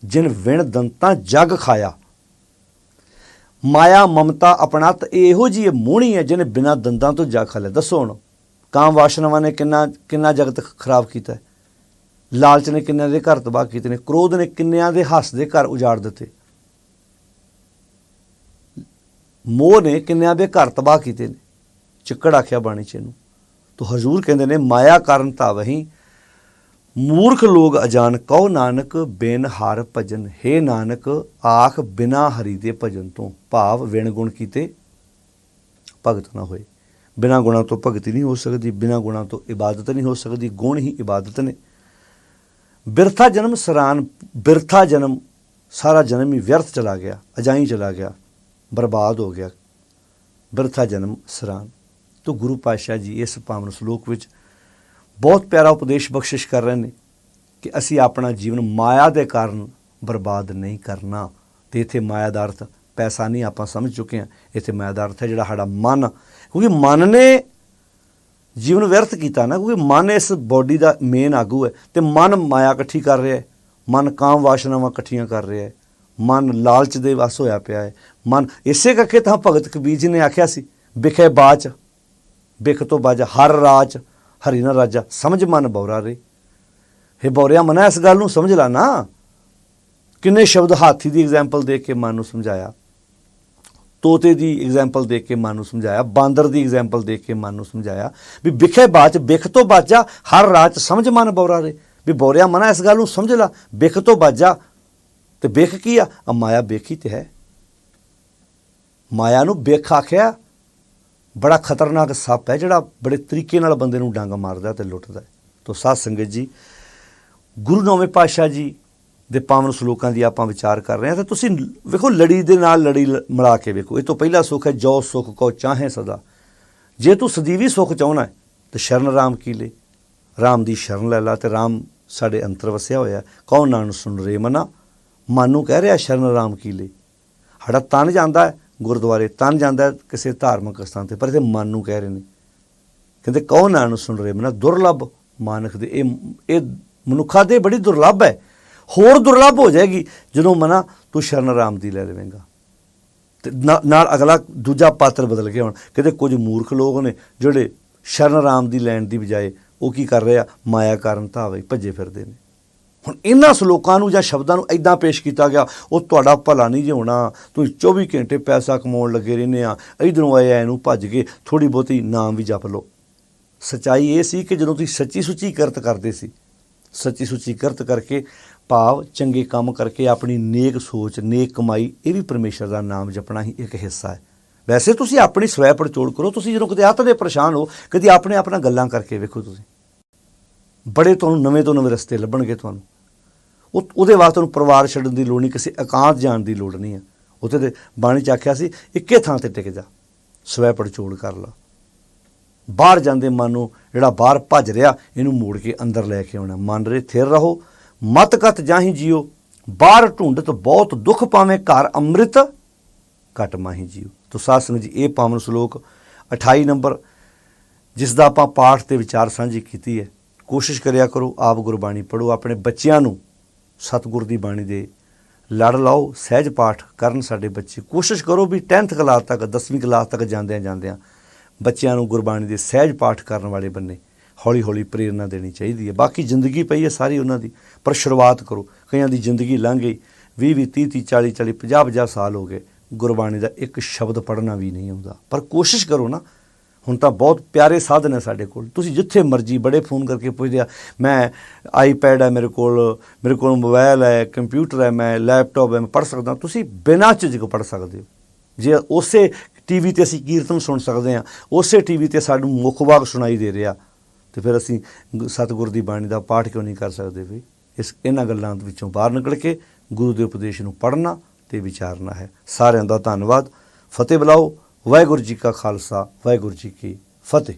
ਜਿਨ ਵਿਣ ਦੰਤਾਂ ਜਗ ਖਾਇਆ। ਮਾਇਆ ਮਮਤਾ ਆਪਣਤ ਇਹੋ ਜਿਹੀ ਮੋਹਣੀ ਹੈ ਜਿਹਨੇ ਬਿਨਾਂ ਦੰਦਾਂ ਤੋਂ ਜਗ ਖਾ ਲਿਆ। ਦੱਸੋ ਹੁਣ ਕਾਮ ਵਾਸ਼ਨਾਵਾਂ ਨੇ ਕਿੰਨਾ ਜਗਤ ਖਰਾਬ ਕੀਤਾ ਹੈ। ਲਾਲਚ ਨੇ ਕਿੰਨਿਆਂ ਦੇ ਘਰ ਤਬਾਹ ਕੀਤੇ ਨੇ। ਕ੍ਰੋਧ ਨੇ ਕਿੰਨਿਆਂ ਦੇ ਹੱਸਦੇ ਘਰ ਉਜਾੜ ਦਿੱਤੇ। ਮੋਹ ਨੇ ਕਿੰਨਿਆਂ ਦੇ ਘਰ ਤਬਾਹ ਕੀਤੇ ਨੇ। ਚਿੱਕੜ ਆਖਿਆ ਬਾਣੀ 'ਚ ਇਹਨੂੰ। ਤੋ ਹਜ਼ੂਰ ਕਹਿੰਦੇ ਨੇ ਮਾਇਆ ਕਾਰਨ ਧਾਵਹੀਂ ਮੂਰਖ ਲੋਕ ਅਜਾਨ। ਕਹੋ ਨਾਨਕ ਬਿਨ ਹਰ ਭਜਨ। ਹੇ ਨਾਨਕ ਆਖ ਬਿਨਾ ਹਰੀ ਦੇ ਭਜਨ ਤੋਂ। ਭਾਵ ਵਿਣ ਗੁਣ ਕੀਤੇ ਭਗਤ ਨਾ ਹੋਏ। ਬਿਨਾਂ ਗੁਣਾਂ ਤੋਂ ਭਗਤੀ ਨਹੀਂ ਹੋ ਸਕਦੀ, ਬਿਨਾਂ ਗੁਣਾਂ ਤੋਂ ਇਬਾਦਤ ਨਹੀਂ ਹੋ ਸਕਦੀ। ਗੁਣ ਹੀ ਇਬਾਦਤ ਨੇ। ਬਿਰਥਾ ਜਨਮ ਸਰਾਨ। ਬਿਰਥਾ ਜਨਮ, ਸਾਰਾ ਜਨਮ ਹੀ ਵਿਅਰਥ ਚਲਾ ਗਿਆ, ਅਜਾਈ ਚਲਾ ਗਿਆ, ਬਰਬਾਦ ਹੋ ਗਿਆ। ਬਿਰਥਾ ਜਨਮ ਸਰਾਨ। ਤੋ ਗੁਰੂ ਪਾਤਸ਼ਾਹ ਜੀ ਇਸ ਪਾਵਨ ਸ਼ਲੋਕ ਵਿੱਚ ਬਹੁਤ ਪਿਆਰਾ ਉਪਦੇਸ਼ ਬਖਸ਼ਿਸ਼ ਕਰ ਰਹੇ ਨੇ ਕਿ ਅਸੀਂ ਆਪਣਾ ਜੀਵਨ ਮਾਇਆ ਦੇ ਕਾਰਨ ਬਰਬਾਦ ਨਹੀਂ ਕਰਨਾ। ਅਤੇ ਇੱਥੇ ਮਾਇਆ ਦਾ ਅਰਥ ਪੈਸਾ ਨਹੀਂ, ਆਪਾਂ ਸਮਝ ਚੁੱਕੇ ਹਾਂ। ਇੱਥੇ ਮਾਇਆ ਦਾ ਅਰਥ ਹੈ ਜਿਹੜਾ ਸਾਡਾ ਮਨ, ਕਿਉਂਕਿ ਮਨ ਨੇ ਜੀਵਨ ਵਿਅਰਥ ਕੀਤਾ ਨਾ, ਕਿਉਂਕਿ ਮਨ ਇਸ ਬੋਡੀ ਦਾ ਮੇਨ ਆਗੂ ਹੈ। ਅਤੇ ਮਨ ਮਾਇਆ ਇਕੱਠੀ ਕਰ ਰਿਹਾ ਹੈ, ਮਨ ਕਾਮ ਵਾਸ਼ਨਾਵਾਂ ਇਕੱਠੀਆਂ ਕਰ ਰਿਹਾ ਹੈ, ਮਨ ਲਾਲਚ ਦੇ ਵਸ ਹੋਇਆ ਪਿਆ ਹੈ। ਮਨ ਇਸੇ ਕਰਕੇ ਤਾਂ ਭਗਤ ਕਬੀਰ ਜੀ ਨੇ ਆਖਿਆ ਸੀ ਬਿਖੇ ਬਾਚ ਬਿਖ ਤੋਂ ਬਾਜ ਹਰ ਰਾਜ ਹਰੀ ਨਾ ਰਾਜਾ। ਸਮਝ ਮਨ ਬੌਰਾ ਰੇ। ਹੇ ਬੌਰਿਆ ਮਨਾ ਇਸ ਗੱਲ ਨੂੰ ਸਮਝ ਲਾ ਨਾ। ਕਿੰਨੇ ਸ਼ਬਦ ਹਾਥੀ ਦੀ ਐਗਜ਼ਾਮਪਲ ਦੇ ਕੇ ਮਨ ਨੂੰ ਸਮਝਾਇਆ, ਤੋਤੇ ਦੀ ਐਗਜ਼ਾਮਪਲ ਦੇ ਕੇ ਮਨ ਨੂੰ ਸਮਝਾਇਆ, ਬਾਂਦਰ ਦੀ ਐਗਜ਼ਾਮਪਲ ਦੇ ਕੇ ਮਨ ਨੂੰ ਸਮਝਾਇਆ ਵੀ ਬਿਖੇ ਬਾਚ ਬਿਖ ਤੋਂ ਬਾਜਾ ਹਰ ਰਾਜ ਸਮਝ ਮਨ ਬੌਰਾ ਰੇ। ਵੀ ਬੌਰਿਆ ਮਨਾ ਇਸ ਗੱਲ ਨੂੰ ਸਮਝ ਲਾ, ਬਿਖ ਤੋਂ ਬਾਜਾ। ਤੇ ਬਿਖ ਕੀ ਆ? ਮਾਇਆ ਬਿਖ ਹੀ ਤੇ ਹੈ। ਮਾਇਆ ਨੂੰ ਬਿਖ ਆਖਿਆ ਬੜਾ ਖਤਰਨਾਕ ਸੱਪ ਹੈ ਜਿਹੜਾ ਬੜੇ ਤਰੀਕੇ ਨਾਲ ਬੰਦੇ ਨੂੰ ਡੰਗ ਮਾਰਦਾ ਤੇ ਲੁੱਟਦਾ। ਤੋ ਸਾਧ ਸੰਗਤ ਜੀ, ਗੁਰੂ ਨੌਵੇਂ ਪਾਤਸ਼ਾਹ ਜੀ ਦੇ ਪਾਵਨ ਸਲੋਕਾਂ ਦੀ ਆਪਾਂ ਵਿਚਾਰ ਕਰ ਰਹੇ ਹਾਂ। ਤਾਂ ਤੁਸੀਂ ਵੇਖੋ, ਲੜੀ ਦੇ ਨਾਲ ਲੜੀ ਮਿਲਾ ਕੇ ਵੇਖੋ। ਇਹ ਤੋਂ ਪਹਿਲਾ ਸੁੱਖ ਹੈ ਜੋ ਸੁੱਖ ਕੋ ਚਾਹੇ ਸਦਾ। ਜੇ ਤੂੰ ਸਦੀਵੀ ਸੁੱਖ ਚਾਹੁੰਦਾ ਹੈ ਤਾਂ ਸ਼ਰਨ ਰਾਮ ਕੀ ਲੈ। ਰਾਮ ਦੀ ਸ਼ਰਨ ਲੈ ਲਾ। ਅਤੇ ਰਾਮ ਸਾਡੇ ਅੰਤਰ ਵਸਿਆ ਹੋਇਆ। ਕੌਣ ਨਾਨਕ ਸੁਣ ਰੇ ਮਨਾ। ਮਨ ਨੂੰ ਕਹਿ ਰਿਹਾ ਸ਼ਰਨ ਰਾਮ ਕੀ ਲੈ। ਸਾਡਾ ਤਨ ਜਾਂਦਾ ਹੈ ਗੁਰਦੁਆਰੇ, ਤਨ ਜਾਂਦਾ ਕਿਸੇ ਧਾਰਮਿਕ ਸਥਾਨ 'ਤੇ, ਪਰ ਇਹਦੇ ਮਨ ਨੂੰ ਕਹਿ ਰਹੇ ਨੇ। ਕਹਿੰਦੇ ਕੌਣ ਨਾਨਕ ਸੁਣ ਰੇ ਮਨਾ। ਦੁਰਲੱਭ ਮਾਨਕ ਦੇ, ਇਹ ਮਨੁੱਖਾਂ ਦੇ ਬੜੀ ਦੁਰਲੱਭ ਹੈ। ਹੋਰ ਦੁਰਲੱਭ ਹੋ ਜਾਏਗੀ ਜਦੋਂ ਮਨਾ ਤੂੰ ਸ਼ਰਨ ਰਾਮ ਦੀ ਲੈ ਲਵੇਂਗਾ। ਅਤੇ ਨਾਲ ਅਗਲਾ ਦੂਜਾ ਪਾਤਰ ਬਦਲ ਕੇ ਹੁਣ ਕਹਿੰਦੇ ਕੁਝ ਮੂਰਖ ਲੋਕ ਨੇ ਜਿਹੜੇ ਸ਼ਰਨ ਰਾਮ ਦੀ ਲੈਣ ਦੀ ਬਜਾਏ ਉਹ ਕੀ ਕਰ ਰਹੇ ਆ, ਮਾਇਆ ਕਾਰਨ ਧਾਵੇ ਭੱਜੇ ਫਿਰਦੇ ਨੇ। ਹੁਣ ਇਹਨਾਂ ਸਲੋਕਾਂ ਨੂੰ ਜਾਂ ਸ਼ਬਦਾਂ ਨੂੰ ਇੱਦਾਂ ਪੇਸ਼ ਕੀਤਾ ਗਿਆ, ਉਹ ਤੁਹਾਡਾ ਭਲਾ ਨਹੀਂ ਜੇ ਹੋਣਾ। ਤੁਸੀਂ 24 ਘੰਟੇ ਪੈਸਾ ਕਮਾਉਣ ਲੱਗੇ ਰਹਿੰਦੇ ਆ, ਇੱਧਰੋਂ ਆਏ ਇਹਨੂੰ ਭੱਜ ਕੇ ਥੋੜ੍ਹੀ ਬਹੁਤੀ ਨਾਮ ਵੀ ਜਪ ਲਓ। ਸੱਚਾਈ ਇਹ ਸੀ ਕਿ ਜਦੋਂ ਤੁਸੀਂ ਸੱਚੀ ਸੁੱਚੀ ਕਿਰਤ ਕਰਦੇ ਸੀ, ਸੱਚੀ ਸੁੱਚੀ ਕਿਰਤ ਕਰਕੇ ਭਾਵ ਚੰਗੇ ਕੰਮ ਕਰਕੇ ਆਪਣੀ ਨੇਕ ਸੋਚ, ਨੇਕ ਕਮਾਈ, ਇਹ ਵੀ ਪਰਮੇਸ਼ਰ ਦਾ ਨਾਮ ਜਪਣਾ ਹੀ ਇੱਕ ਹਿੱਸਾ ਹੈ। ਵੈਸੇ ਤੁਸੀਂ ਆਪਣੀ ਸਵੈ ਪੜਚੋਲ ਕਰੋ। ਤੁਸੀਂ ਜਦੋਂ ਕਿਤੇ ਅੱਤ ਦੇ ਪਰੇਸ਼ਾਨ ਹੋ, ਕਦੇ ਆਪਣੇ ਆਪ ਨਾਲ ਗੱਲਾਂ ਕਰਕੇ ਵੇਖੋ। ਤੁਸੀਂ ਬੜੇ ਤੁਹਾਨੂੰ ਨਵੇਂ ਤੋਂ ਨਵੇਂ ਰਸਤੇ ਲੱਭਣਗੇ। ਤੁਹਾਨੂੰ ਉਹਦੇ ਵਾਸਤੇ ਤੁਹਾਨੂੰ ਪਰਿਵਾਰ ਛੱਡਣ ਦੀ ਲੋੜ ਨਹੀਂ, ਕਿਸੇ ਇਕਾਂਤ ਜਾਣ ਦੀ ਲੋੜ ਨਹੀਂ ਹੈ। ਉੱਥੇ ਤੇ ਬਾਣੀ 'ਚ ਆਖਿਆ ਸੀ ਇੱਕੇ ਥਾਂ 'ਤੇ ਟਿਕ ਜਾ, ਸਵੈ ਪੜਚੋਲ ਕਰ ਲਾ। ਬਾਹਰ ਜਾਂਦੇ ਮਨ ਨੂੰ, ਜਿਹੜਾ ਬਾਹਰ ਭੱਜ ਰਿਹਾ, ਇਹਨੂੰ ਮੋੜ ਕੇ ਅੰਦਰ ਲੈ ਕੇ ਆਉਣਾ। ਮਨ ਰੇ ਥਿਰ ਰਹੋ ਮਤ ਕਤ ਜਾਹੀਂ ਜੀਓ। ਬਾਹਰ ਢੂੰਡਤ ਬਹੁਤ ਦੁੱਖ ਪਾਵੇਂ, ਘਰ ਅੰਮ੍ਰਿਤ ਘਟ ਮਾਹੀ ਜੀਓ। ਤੋ ਸਾਧ ਸੰਗਤ ਜੀ, ਇਹ ਪਾਵਨ ਸ਼ਲੋਕ 28 ਨੰਬਰ ਜਿਸ ਦਾ ਆਪਾਂ ਪਾਠ ਤੇ ਵਿਚਾਰ ਸਾਂਝੀ ਕੀਤੀ ਹੈ। ਕੋਸ਼ਿਸ਼ ਕਰਿਆ ਕਰੋ ਆਪ ਗੁਰਬਾਣੀ ਪੜ੍ਹੋ, ਆਪਣੇ ਬੱਚਿਆਂ ਨੂੰ ਸਤਿਗੁਰ ਦੀ ਬਾਣੀ ਦੇ ਲੜ ਲਾਓ, ਸਹਿਜ ਪਾਠ ਕਰਨ ਸਾਡੇ ਬੱਚੇ। ਕੋਸ਼ਿਸ਼ ਕਰੋ ਵੀ 10th ਕਲਾਸ ਤੱਕ, 10ਵੀਂ ਕਲਾਸ ਤੱਕ ਜਾਂਦਿਆਂ ਬੱਚਿਆਂ ਨੂੰ ਗੁਰਬਾਣੀ ਦੇ ਸਹਿਜ ਪਾਠ ਕਰਨ ਵਾਲੇ ਬੰਨੇ ਹੌਲੀ ਹੌਲੀ ਪ੍ਰੇਰਨਾ ਦੇਣੀ ਚਾਹੀਦੀ ਹੈ। ਬਾਕੀ ਜ਼ਿੰਦਗੀ ਪਈ ਹੈ ਸਾਰੀ ਉਹਨਾਂ ਦੀ, ਪਰ ਸ਼ੁਰੂਆਤ ਕਰੋ। ਕਈਆਂ ਦੀ ਜ਼ਿੰਦਗੀ ਲੰਘ ਗਈ, 20 30 40 50 ਸਾਲ ਹੋ ਗਏ, ਗੁਰਬਾਣੀ ਦਾ ਇੱਕ ਸ਼ਬਦ ਪੜ੍ਹਨਾ ਵੀ ਨਹੀਂ ਆਉਂਦਾ। ਪਰ ਕੋਸ਼ਿਸ਼ ਕਰੋ ਨਾ। ਹੁਣ ਤਾਂ ਬਹੁਤ ਪਿਆਰੇ ਸਾਧਨ ਹੈ ਸਾਡੇ ਕੋਲ, ਤੁਸੀਂ ਜਿੱਥੇ ਮਰਜ਼ੀ ਬੜੇ ਫੋਨ ਕਰਕੇ ਪੁੱਛਦੇ ਆ, ਮੈਂ ਆਈਪੈਡ ਹੈ ਮੇਰੇ ਕੋਲ ਮੋਬਾਈਲ ਹੈ, ਕੰਪਿਊਟਰ ਹੈ, ਮੈਂ ਲੈਪਟਾਪ ਹੈ, ਮੈਂ ਪੜ੍ਹ ਸਕਦਾ। ਤੁਸੀਂ ਬਿਨਾਂ ਝਿਜਕ ਪੜ੍ਹ ਸਕਦੇ ਹੋ। ਜੇ ਉਸੇ ਟੀ ਵੀ 'ਤੇ ਅਸੀਂ ਕੀਰਤਨ ਸੁਣ ਸਕਦੇ ਹਾਂ, ਉਸੇ ਟੀ ਵੀ 'ਤੇ ਸਾਨੂੰ ਮੁੱਖ ਵਾਕ ਸੁਣਾਈ ਦੇ ਰਿਹਾ, ਅਤੇ ਫਿਰ ਅਸੀਂ ਸਤਿਗੁਰ ਦੀ ਬਾਣੀ ਦਾ ਪਾਠ ਕਿਉਂ ਨਹੀਂ ਕਰ ਸਕਦੇ? ਵੀ ਇਹਨਾਂ ਗੱਲਾਂ ਵਿੱਚੋਂ ਬਾਹਰ ਨਿਕਲ ਕੇ ਗੁਰੂ ਦੇ ਉਪਦੇਸ਼ ਨੂੰ ਪੜ੍ਹਨਾ ਅਤੇ ਵਿਚਾਰਨਾ ਹੈ। ਸਾਰਿਆਂ ਦਾ ਧੰਨਵਾਦ। ਫਤਿਹ ਬੁਲਾਓ। ਵਾਹਿਗੁਰੂ ਜੀ ਕਾ ਖਾਲਸਾ, ਵਾਹਿਗੁਰੂ ਜੀ ਕੀ ਫਤਿਹ।